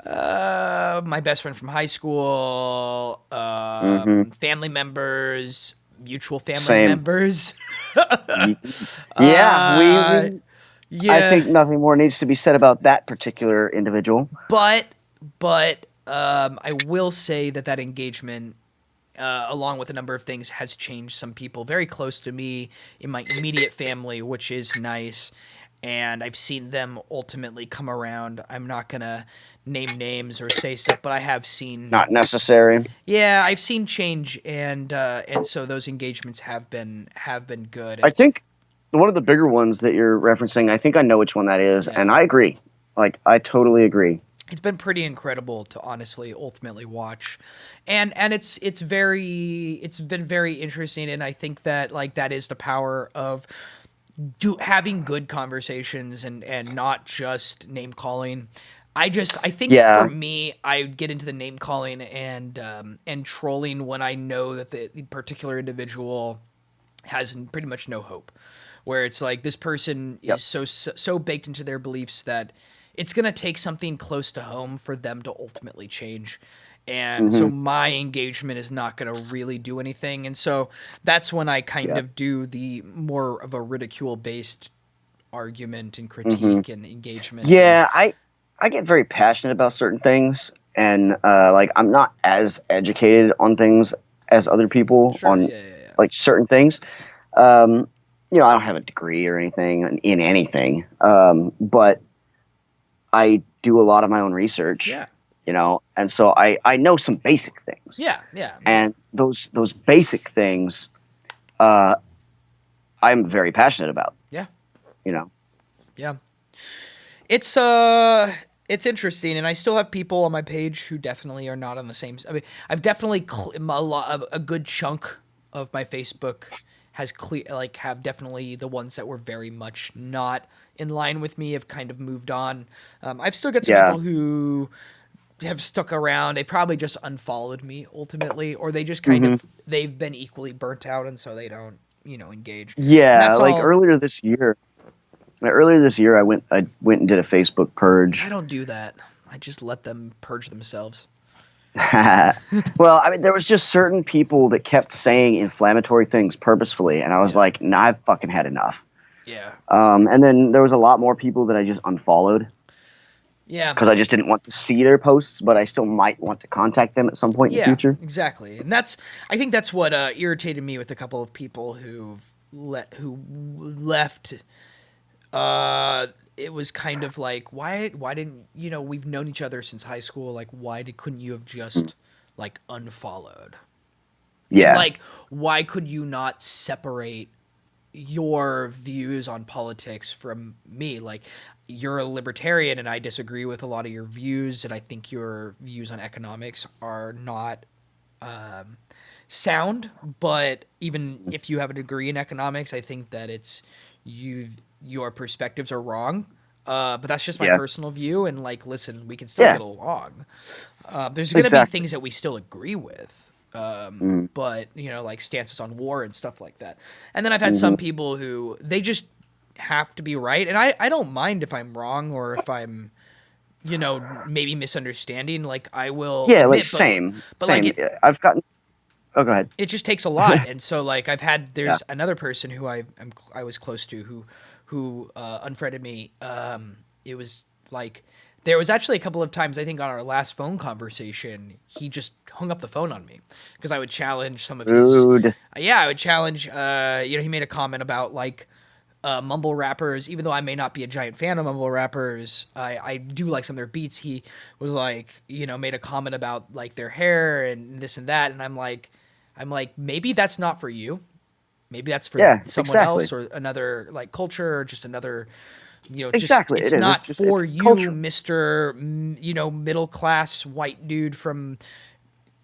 my best friend from high school, Mm-hmm. family members, mutual family Same. members. Ye- Yeah, uh, I yeah, think nothing more needs to be said about that particular individual. but I will say that engagement, along with a number of things, has changed some people very close to me in my immediate family, which is nice. And I've seen them ultimately come around. I'm not gonna name names or say stuff, but I have seen, Not necessary. yeah, I've seen change, and so those engagements have been good. I think one of the bigger ones that you're referencing, I think I know which one that is, Yeah. and I agree. Like, I totally agree. It's been pretty incredible to honestly ultimately watch, and it's been very interesting, and I think that like that is the power of having good conversations and not just name calling. I think for Yeah. me, I get into the name calling and trolling when I know that the particular individual has pretty much no hope. Where it's like this person Yep. is so baked into their beliefs that it's gonna take something close to home for them to ultimately change. And so Hmm. my engagement is not going to really do anything. And so that's when I kind Yeah. of do the more of a ridicule based argument and Hmm. critique and engagement. And Yeah, I get very passionate about certain things, and like I'm not as educated on things as other people sure, on yeah, yeah, yeah. like certain things. Um, you know, I don't have a degree or anything in anything, but I do a lot of my own research. Yeah. You know, and so I know some basic things, Yeah, yeah, and those basic things, uh, I'm very passionate about. yeah, You know. yeah. It's interesting, and I still have people on my page who definitely are not on the same. I mean, I've definitely a good chunk of my Facebook has have definitely the ones that were very much not in line with me have kind of moved on. I've still got some Yeah. people who have stuck around. They probably just unfollowed me ultimately, or they just kind Hmm. of they've been equally burnt out, and so they don't engage. And Yeah, that's like all. earlier this year, I went and did a Facebook I purge. don't do that. I just let them purge themselves. Well, I mean, there was just certain people that kept saying inflammatory things purposefully, and I was Yeah. like, nah, I've fucking had enough. Yeah. And then there was a lot more people that I just unfollowed Yeah. because I just didn't want to see their posts, but I still might want to contact them at some point in the Yeah, future. exactly. And I think that's what irritated me with a couple of people who've left, it was kind of like, why didn't, we've known each other since high school, like couldn't you have just like unfollowed? And Yeah. like, why could you not separate your views on politics from me? Like, you're a libertarian and I disagree with a lot of your views, and I think your views on economics are not sound. But even if you have a degree in economics, I think that your perspectives are wrong. But that's just my Yeah. personal view, and like, listen, we can still Yeah. get along. There's going to be Exactly. things that we still agree with, Mm. but like stances on war and stuff like that. And then I've had Hmm. some people who they just have to be right, and I don't mind if I'm wrong or if I'm maybe misunderstanding. Like, I will Yeah, like admit, but same, like same. I've gotten. Oh, go ahead. it just takes a lot. And so like Yeah. there's another person who I was close to who unfriended me. It was like, there was actually a couple of times, I think, on our last phone conversation, he just hung up the phone on me because I would challenge some of his. Dude. Yeah, I would challenge. He made a comment about like mumble rappers. Even though I may not be a giant fan of mumble rappers, I do like some of their beats. He was like, made a comment about like their hair and this and that, and I'm like, maybe that's not for you. Maybe that's for Yeah. someone Exactly. else or another like culture or just another, just Exactly. it's It is. not It's just for it's you, culture. Mister, middle class white dude from Hmm.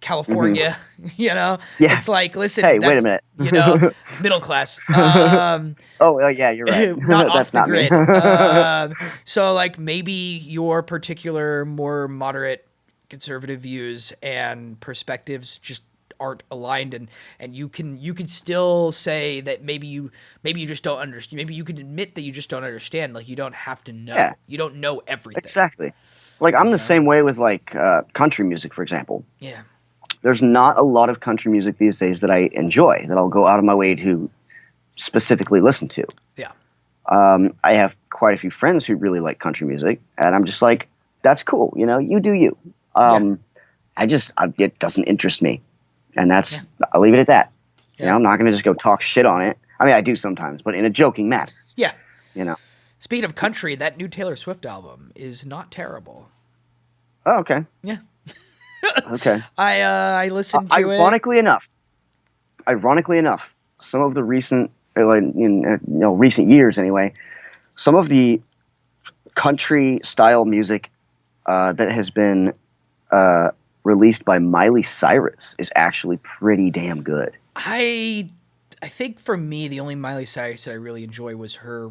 California. Yeah. It's like, listen, Hey, wait a that's minute. middle class. Oh, yeah, you're right. Not off That's the not me. grid. So like, maybe your particular more moderate conservative views and perspectives just aren't aligned, and you can still say that maybe you just don't understand. Maybe you can admit that you just don't understand. Like, you don't have to Yeah, know. You don't know everything. exactly. Like I'm You the know? same way with like country music, for example. Yeah. There's not a lot of country music these days that I enjoy that I'll go out of my way to specifically listen to. Yeah. I have quite a few friends who really like country music, and I'm just like, that's cool. You do you. Yeah. It doesn't interest me, and Yeah. I'll leave it at that. Yeah. I'm not going to just go talk shit on it. I mean, I do sometimes, but in a joking manner. Yeah. You know. Speaking of country, that new Taylor Swift album is not terrible. Oh, okay. Yeah. Okay. I listened to it. Ironically enough, some of the recent, recent years anyway, some of the country style music that has been released by Miley Cyrus is actually pretty damn good. I think for me, the only Miley Cyrus that I really enjoy was her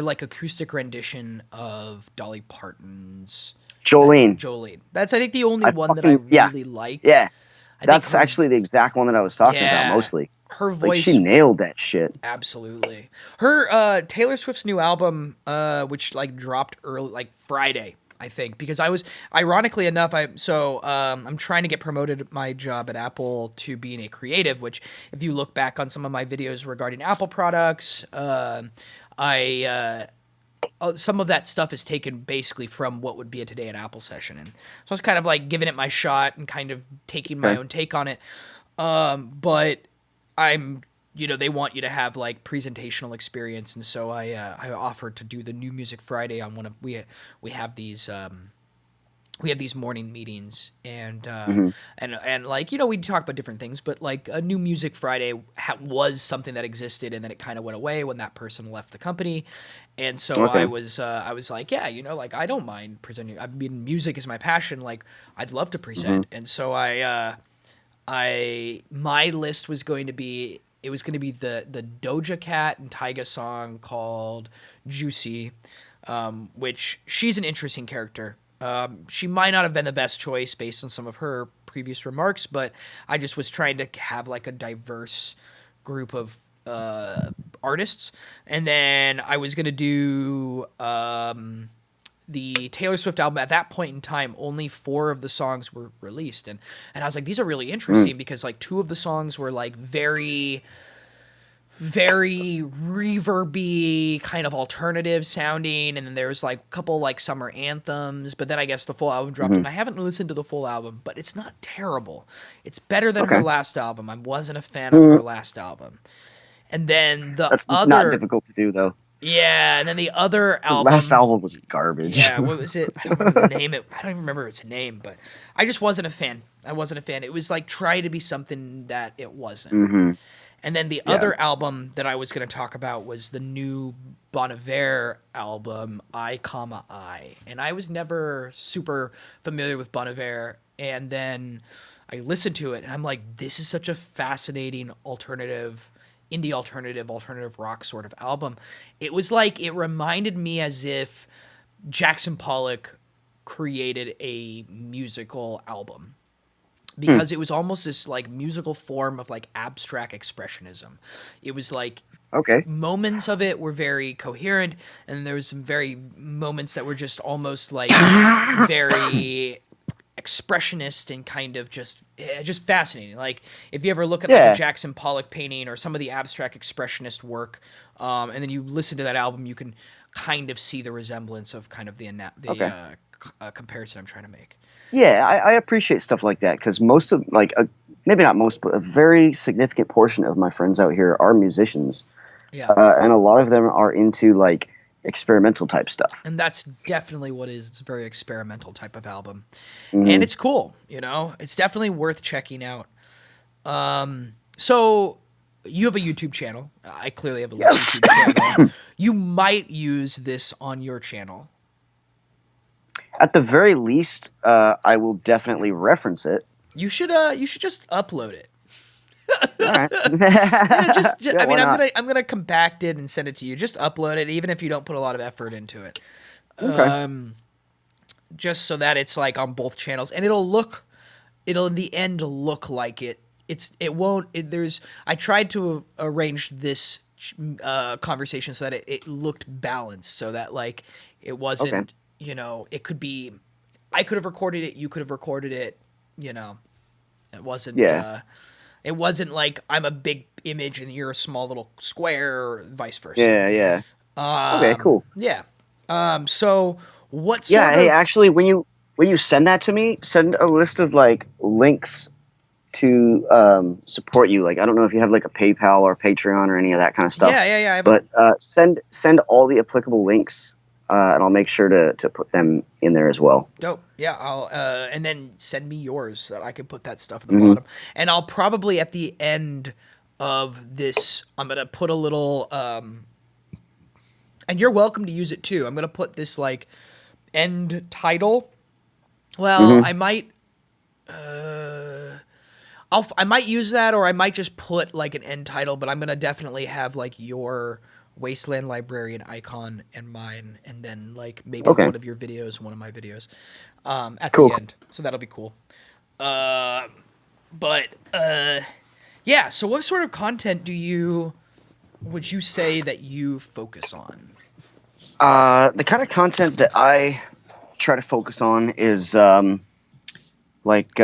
like acoustic rendition of Dolly Parton's Jolene, Jolene. That's, I think, the only I one that I fucking yeah, really like. yeah. I think That's her actually the exact one that I was talking about yeah, mostly. her Like she voice, nailed that shit. absolutely. Her Taylor Swift's new album, which like dropped early, like Friday, I think, because I was, ironically enough, I'm trying to get promoted at my job at Apple to being a creative, which, if you look back on some of my videos regarding Apple products, I some of that stuff is taken basically from what would be a Today at Apple session, and so I was kind of like giving it my shot and kind of taking my Okay. own take on it. But I'm, they want you to have like presentational experience, and so I offered to do the New Music Friday on one of we have these. We have these morning meetings, and Hmm. and like, we talk about different things, but like a New Music Friday was something that existed, and then it kind of went away when that person left the company, and so Okay. I was like, yeah, like, I don't mind presenting. I mean, music is my passion. Like, I'd love to Hmm. present, and so my list was going to be, it was going to be the Doja Cat and Tyga song called Juicy, which she's an interesting character. She might not have been the best choice based on some of her previous remarks, but I just was trying to have like a diverse group of artists. And then I was going to do the Taylor Swift album. At that point in time, only 4 of the songs were released. And I was like, these are really interesting because like 2 of the songs were like very reverby, kind of alternative sounding, and then there was like a couple like summer anthems, but then I guess the full album dropped, Hmm. and I haven't listened to the full album, but it's not terrible. It's better than her Okay. last album. I wasn't a fan of her last album. And then the That's not other, difficult to do though. yeah, and then the other The last album, album was garbage. yeah, what was it? I don't remember the name. I don't even remember its name, but I just wasn't a fan. I wasn't a fan. It was like trying to be something that it wasn't. hmm And then the Yeah. other album that I was going to talk about was the new Bon Iver album, I, comma I. And I was never super familiar with Bon Iver. And then I listened to it, and I'm like, this is such a fascinating alternative, indie alternative rock sort of album. It was like, it reminded me as if Jackson Pollock created a musical album because it was almost this like musical form of like abstract expressionism. It was like Okay. moments of it were very coherent, and there was some very moments that were just almost like very expressionist and kind of just fascinating. Like if you ever look at like a Yeah. Jackson Pollock painting or some of the abstract expressionist work, and then you listen to that album, you can kind of see the resemblance of kind of Okay. comparison I'm trying to make. Yeah, I appreciate stuff like that because most of like maybe not most, but a very significant portion of my friends out here are musicians, Yeah. and a lot of them are into like experimental type stuff. And that's definitely what it is. It's a very experimental type of album. Mhm. And it's cool, you know? It's definitely worth checking out. So you have a YouTube channel. I clearly have a Yes. YouTube channel. You might use this on your channel. At the very least, I will definitely reference it. You should just upload it. All right. Yeah, Yeah, I mean, why not? I'm gonna compact it and send it to you. Just upload it, even if you don't put a lot of effort into it. Okay. Just so that it's like on both channels, and it'll in the end look like it won't. I tried to arrange this conversation so that it looked balanced, so that like it wasn't. Okay. You know, it could be. I could have recorded it. You could have recorded it. You know, it wasn't. Yeah. It wasn't like I'm a big image and you're a small little square, or vice versa. Yeah. Yeah. Okay. Cool. Yeah. So what Yeah. sort Hey, of? actually, when you send that to me, send a list of like links to support you. Like, I don't know if you have like a PayPal or Patreon or any of that kind of stuff. Yeah. I have But send all the applicable links, and I'll make sure to put them in there as well. dope. Yeah. I'll and then send me yours so that I can put that stuff at the Mm-hmm. bottom. And I'll probably at the end of this, I'm gonna put a little. And you're welcome to use it too. I'm gonna put this like end title. Well, Mm-hmm. I might. I might use that, or I might just put like an end title. But I'm gonna definitely have like your Wasteland Librarian icon and mine, and then like maybe Okay. one of your videos, one of my videos, at Cool. the end. So that'll be cool. Yeah. So what sort of content would you say that you focus on? The kind of content that I try to focus on is like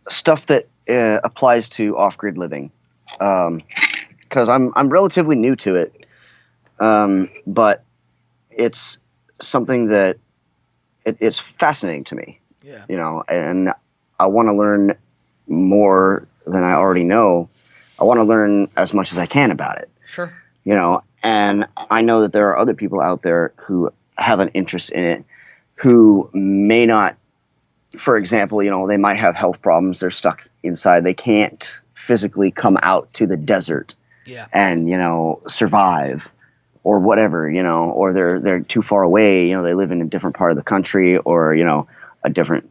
stuff that applies to off-grid living, because I'm relatively new to it, but it's something that it's fascinating to me, Yeah. you know, and I want to learn more than I already know. I want to learn as much as I can about it, Sure. you know, and I know that there are other people out there who have an interest in it who may not, for example, you know, they might have health problems. They're stuck inside. They can't physically come out to the desert Yeah. and, you know, survive or whatever, you know, or they're too far away. You know, they live in a different part of the country, or, you know, a different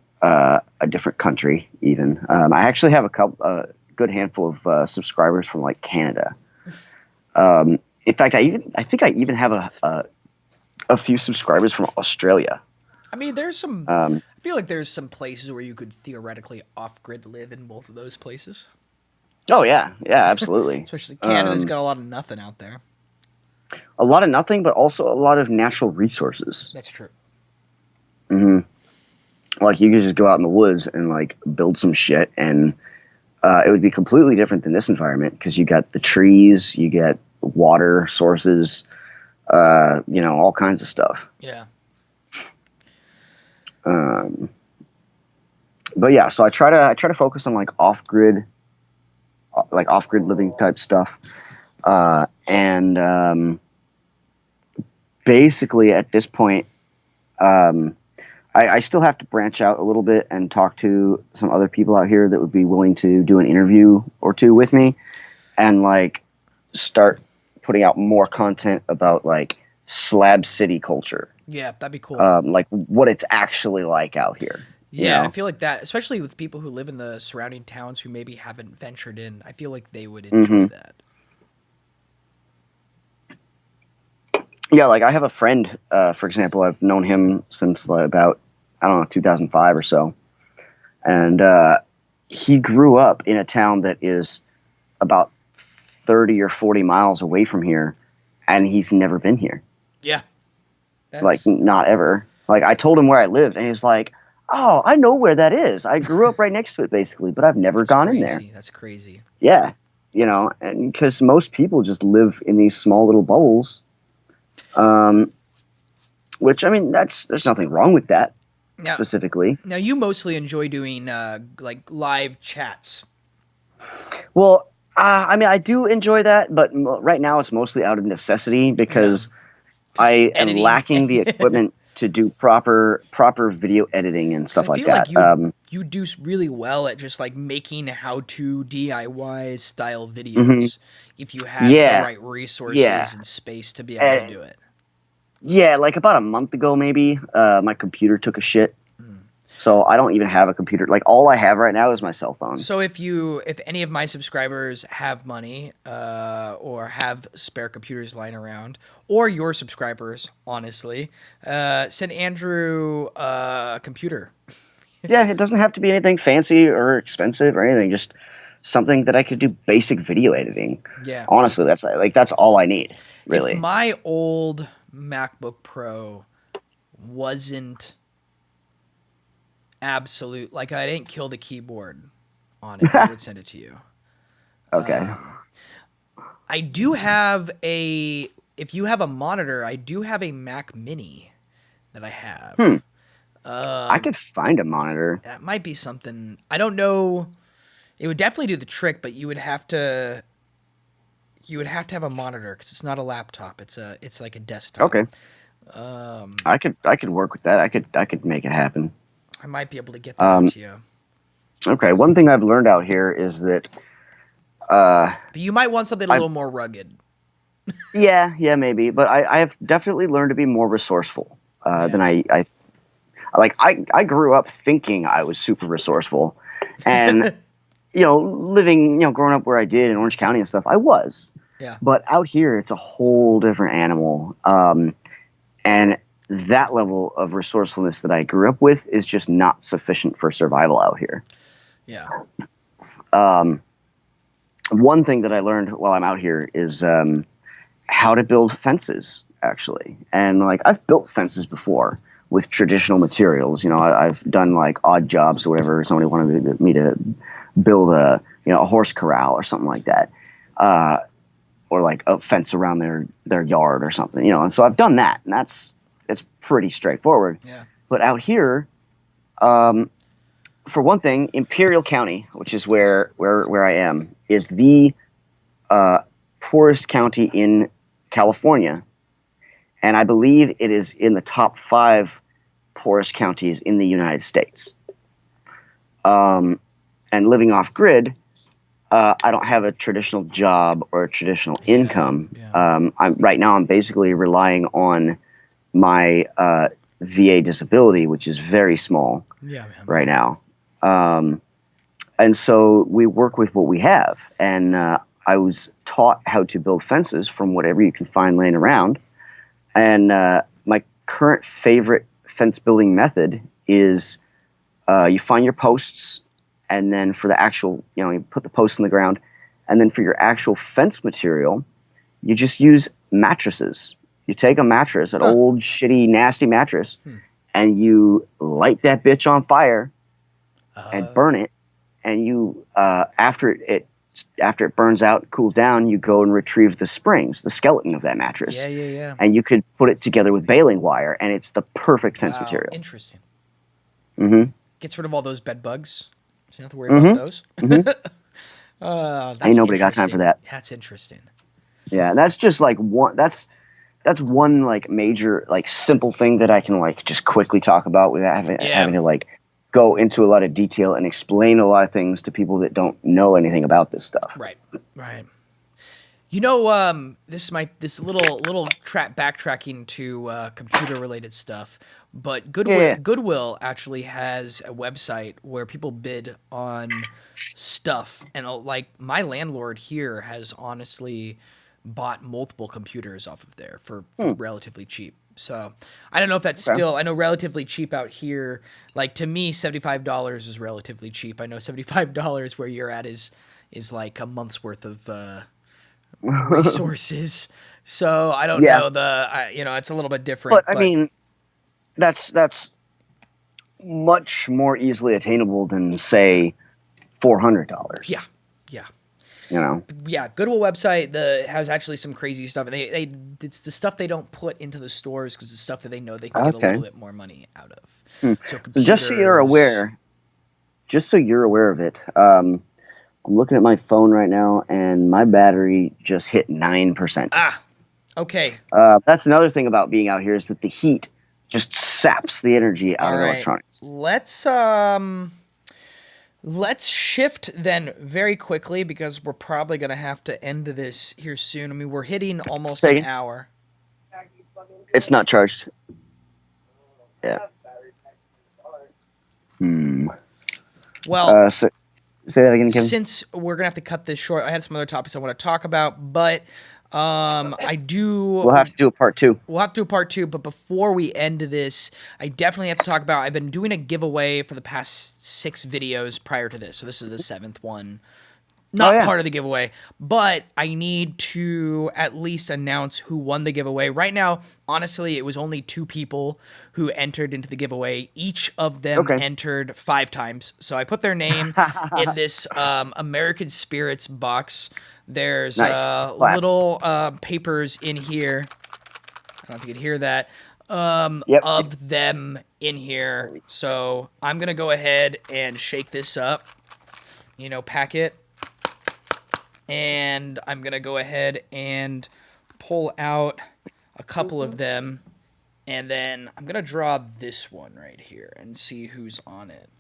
country even. I actually have a good handful of subscribers from like Canada. In fact, I think I even have a few subscribers from Australia. I mean, there's some. I feel like there's some places where you could theoretically off-grid live in both of those places. Oh yeah, absolutely. Especially Canada's got a lot of nothing out there. A lot of nothing, but also a lot of natural resources. That's true. hmm Like you could just go out in the woods and like build some shit, and it would be completely different than this environment because you got the trees, you get water sources, you know, all kinds of stuff. Yeah. But yeah, so I try to focus on like off-grid like off-grid living type stuff. And basically at this point, I still have to branch out a little bit and talk to some other people out here that would be willing to do an interview or two with me, and like start putting out more content about like Slab City culture. Yeah, that'd be cool. Like what it's actually like out here. Yeah, you know? I feel like that, especially with people who live in the surrounding towns who maybe haven't ventured in. I feel like they would enjoy that. Yeah, like I have a friend, for example, I've known him since about, I don't know, 2005 or so. And he grew up in a town that is about 30 or 40 miles away from here, and he's never been here. Yeah. Like, not ever. Like, I told him where I lived, and he's like, oh, I know where that is. I grew up right next to it, basically, but I've never gone in there. That's crazy. Yeah. You know, and because most people just live in these small little bubbles. Which, I mean, there's nothing wrong with that specifically. Now, you mostly enjoy doing like live chats. Well, I mean, I do enjoy that, but right now it's mostly out of necessity because I am lacking the equipment to do proper video editing and stuff like that. Like you do really well at just like making how-to DIY style videos if you have the right resources and space to be able to do it. Yeah, like about a month ago, maybe, my computer took a shit. So I don't even have a computer. Like all I have right now is my cell phone. So if any of my subscribers have money or have spare computers lying around, or your subscribers, honestly, send Andrew a computer. Yeah, it doesn't have to be anything fancy or expensive or anything. Just something that I could do basic video editing. Yeah. Honestly, that's all I need, really. If my old MacBook Pro wasn't absolute, like I didn't kill the keyboard on it, I would send it to you. Okay. I do have if you have a monitor, I do have a Mac Mini that I have. I could find a monitor. That might be something. I don't know. It would definitely do the trick, but you would have to have a monitor because it's not a laptop. It's like a desktop. Okay. I could work with that. I could make it happen. I might be able to get that out to you. Okay. One thing I've learned out here is that. But you might want something a little more rugged. Yeah, maybe. But I have definitely learned to be more resourceful than I grew up thinking I was super resourceful, and growing up where I did in Orange County and stuff, I was. Yeah. But out here, it's a whole different animal, and that level of resourcefulness that I grew up with is just not sufficient for survival out here. Yeah. One thing that I learned while I'm out here is how to build fences, actually, and like I've built fences before with traditional materials. I've done like odd jobs or whatever. Somebody wanted me to build a horse corral or something like that, or like a fence around their yard or something. And so I've done that, and it's pretty straightforward. Yeah. But out here, for one thing, Imperial County, which is where I am, is the poorest county in California, and I believe it is in the top 5 poorest counties in the United States. And living off grid, I don't have a traditional job or a traditional income. Yeah. I'm basically relying on my VA disability, which is very small right now. And so we work with what we have. And I was taught how to build fences from whatever you can find laying around. And my current favorite fence building method is you find your posts, and then for the actual, you put the posts in the ground, and then for your actual fence material, you just use mattresses. You take a mattress, an old, shitty, nasty mattress, and you light that bitch on fire and burn it. And you, after it burns out, cools down, you go and retrieve the springs, the skeleton of that mattress. Yeah. And you could put it together with baling wire, and it's the perfect fence material. Interesting. Mm-hmm. Gets rid of all those bed bugs. So you don't have to worry about those. Ain't That's nobody got time for interesting. that. That's interesting. Yeah, and that's just like one. That's one like major like simple thing that I can like just quickly talk about without having Yeah. to like go into a lot of detail and explain a lot of things to people that don't know anything about this stuff. Right. Right. You know, this little backtracking to computer related stuff, but Yeah. Goodwill actually has a website where people bid on stuff, and like my landlord here has honestly bought multiple computers off of there for Hmm. relatively cheap. So I don't know if that's Okay. still. I know relatively cheap out here. Like to me, $75 is relatively cheap. I know $75 where you're at is like a month's worth of resources. So I don't Yeah, know it's a little bit different, but I but mean that's much more easily attainable than say $400. yeah, yeah, You know. yeah. Goodwill website has actually some crazy stuff, and it's the stuff they don't put into the stores because it's stuff that they know they can get a Okay. little bit more money out of. Hmm. So So computers. just so you're aware of it, I'm looking at my phone right now, and my battery just hit 9%. Ah, okay. That's another thing about being out here is that the heat just saps the energy out All of right. electronics. Let's shift then very quickly because we're probably going to have to end this here soon. I mean, we're hitting almost an Say hour. it's not charged. Yeah. Hmm. Well, Say that again, Kevin. since we're gonna have to cut this short, I had some other topics I want to talk about, but I do. We'll have to do a part 2. We'll have to do a part 2, but before we end this, I definitely have to talk about. I've been doing a giveaway for the past 6 videos prior to this, so this is the 7th one. Not yeah. part of the giveaway, but I need to at least announce who won the giveaway. Right now, honestly, it was only 2 people who entered into the giveaway. Each of them Okay. entered 5 times. So I put their name in this American Spirits box. There's Nice. Classic. little papers in here. I don't know if you can hear that. Yep. Of them in here. So I'm going to go ahead and shake this up. Pack it. And I'm going to go ahead and pull out a couple of them. And then I'm going to draw this one right here and see who's on it.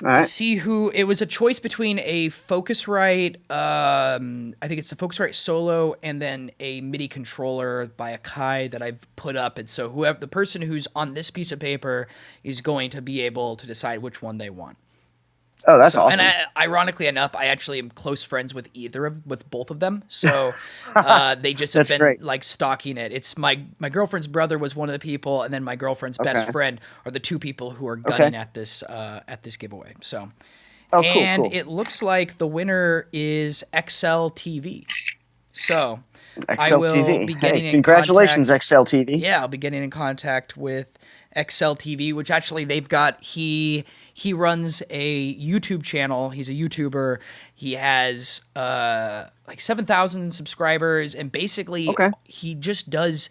All To right. see who... It was a choice between a Focusrite... I think it's the Focusrite Solo and then a MIDI controller by Akai that I've put up. And so the person who's on this piece of paper is going to be able to decide which one they want. Oh, that's awesome. And ironically enough, I actually am close friends with both of them. So they just have That's been great. like stalking it. It's my girlfriend's brother was one of the people, and then my girlfriend's best Okay. friend are the 2 people who are gunning at this giveaway. So, and cool. it looks like the winner is XL TV. So I will be getting in Congratulations, contact. XL TV. Yeah, I'll be getting in contact with XL TV, which actually they've got. He runs a YouTube channel. He's a YouTuber. He has like 7,000 subscribers, and basically he just does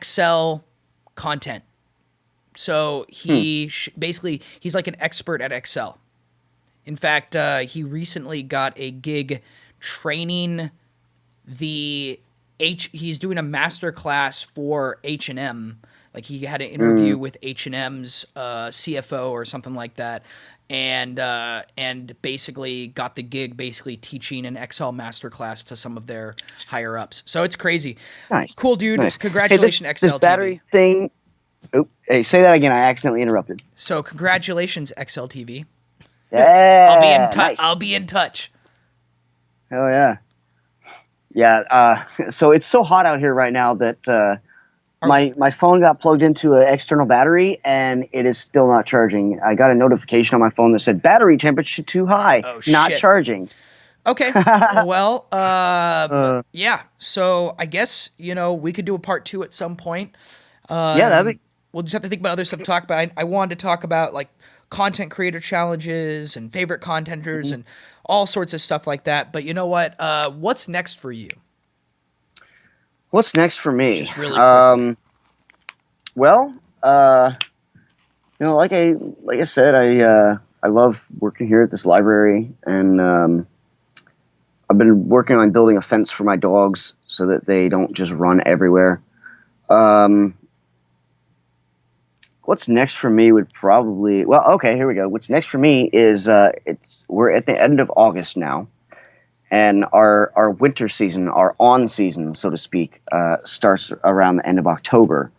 XL content. So basically he's like an expert at Excel. In fact, he recently got a gig training he's doing a master class for H&M. Like he had an interview with H&M's CFO or something like that, and basically got the gig basically teaching an Excel master class to some of their higher ups. So it's crazy. Nice. Cool, dude. Nice. Congratulations, This XL battery TV. thing. Oh, hey, say that again. I accidentally interrupted. So congratulations, XL TV. Yeah. I'll be in touch. Hell yeah. Yeah. So it's so hot out here right now that my phone got plugged into an external battery and it is still not charging. I got a notification on my phone that said battery temperature too high, not shit. charging. Okay. Well, yeah. So I guess, we could do a part 2 at some point. Yeah, that'd be. We'll just have to think about other stuff to talk about. I wanted to talk about like content creator challenges and favorite contenters and all sorts of stuff like that. But you know what? What's next for you? What's next for me? Just really quickly. Well, like I said, I love working here at this library, and I've been working on building a fence for my dogs so that they don't just run everywhere. What's next for me would probably, well, okay, here we go. What's next for me is we're at the end of August now, and our winter season, our on season, so to speak, starts around the end of October.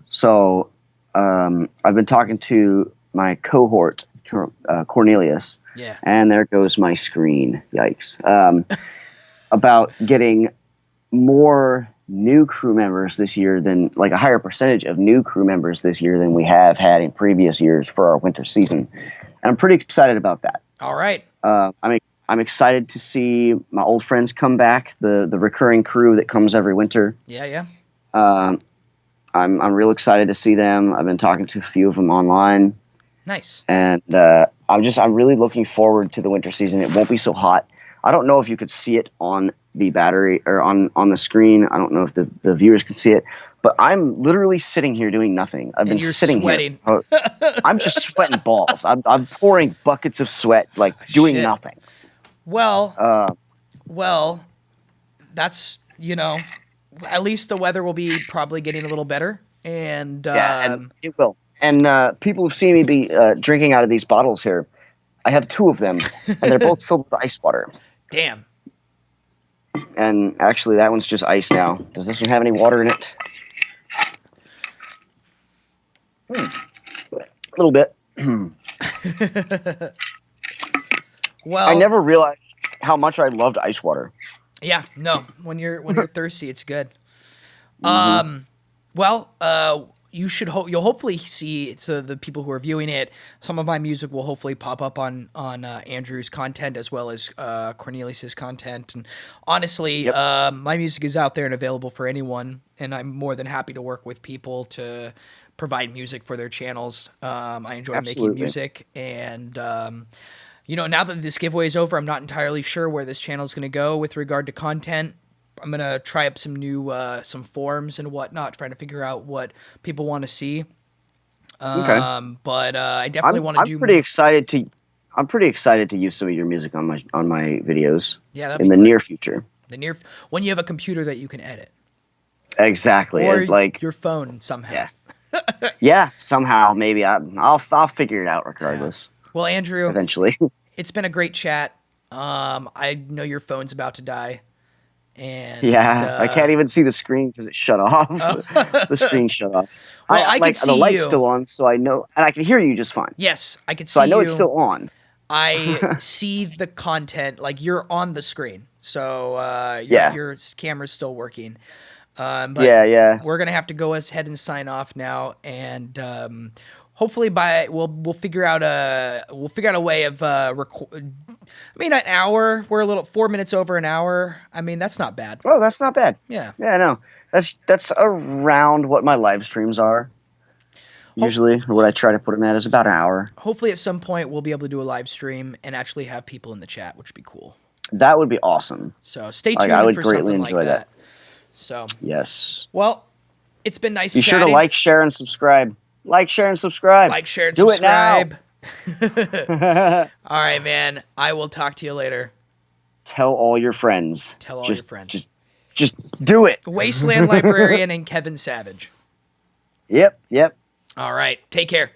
So I've been talking to my cohort, Cornelius, Yeah. and there goes my screen. Yikes! About getting more new crew members this year than like a higher percentage of new crew members this year than we have had in previous years for our winter season, and I'm pretty excited about that. All right. I'm excited to see my old friends come back, the recurring crew that comes every winter. Yeah. I'm real excited to see them. I've been talking to a few of them online, Nice. and I'm really looking forward to the winter season. It won't be so hot. I don't know if you could see it on the battery or on the screen. I don't know if the viewers can see it, but I'm literally sitting here doing nothing. I've been sitting sweating. here. I'm just sweating balls. I'm pouring buckets of sweat, like doing Shit. nothing. Well, that's, at least the weather will be probably getting a little better. And, and it will. And people have seen me be drinking out of these bottles here. I have two of them, and they're both filled with ice water. damn. And actually, that one's just ice now. Does this one have any water in it? A little bit. Well, I never realized how much I loved ice water. yeah, no, when you're thirsty, it's good. Mm-hmm. You'll hopefully see, so the people who are viewing it, some of my music will hopefully pop up on Andrew's content as well as Cornelius's content. And honestly, my music is out there and available for anyone, and I'm more than happy to work with people to provide music for their channels. I enjoy making music, and now that this giveaway is over, I'm not entirely sure where this channel is going to go with regard to content. I'm going to try up some new some forums and whatnot, trying to figure out what people want to see. Okay. But I definitely want to do. I'm pretty excited to use some of your music on my videos. Yeah, that'd in be the great. near future. When you have a computer that you can edit. Exactly. Or like your phone somehow. Yeah. Yeah. Somehow, maybe I'll figure it out regardless. Yeah. Well, Andrew, eventually. It's been a great chat. I know your phone's about to die. And yeah, I can't even see the screen because it shut off. The screen shut off. Well, I can see the light's you. still on, so I know, and I can hear you just fine. Yes, I can see So I know you. it's still on. I see the content, like you're on the screen, so your camera's still working. But we're gonna have to go ahead and sign off now, and hopefully we'll figure out a way of an hour. We're 4 minutes over an hour. I mean, that's not bad. Oh, that's not bad. Yeah. Yeah, no. That's around what my live streams are. Usually, what I try to put them at is about an hour. Hopefully, at some point, we'll be able to do a live stream and actually have people in the chat, which would be cool. That would be awesome. So stay tuned I would for greatly something enjoy like that. So yes. Well, it's been nice. Be sure to like, share, and subscribe. Like, share, and subscribe. Like, share, and do subscribe. it now. All right, man. I will talk to you later. Tell all your friends. Tell all your friends. Just do it. Wasteland Librarian and Kevin Savage. Yep. All right. Take care.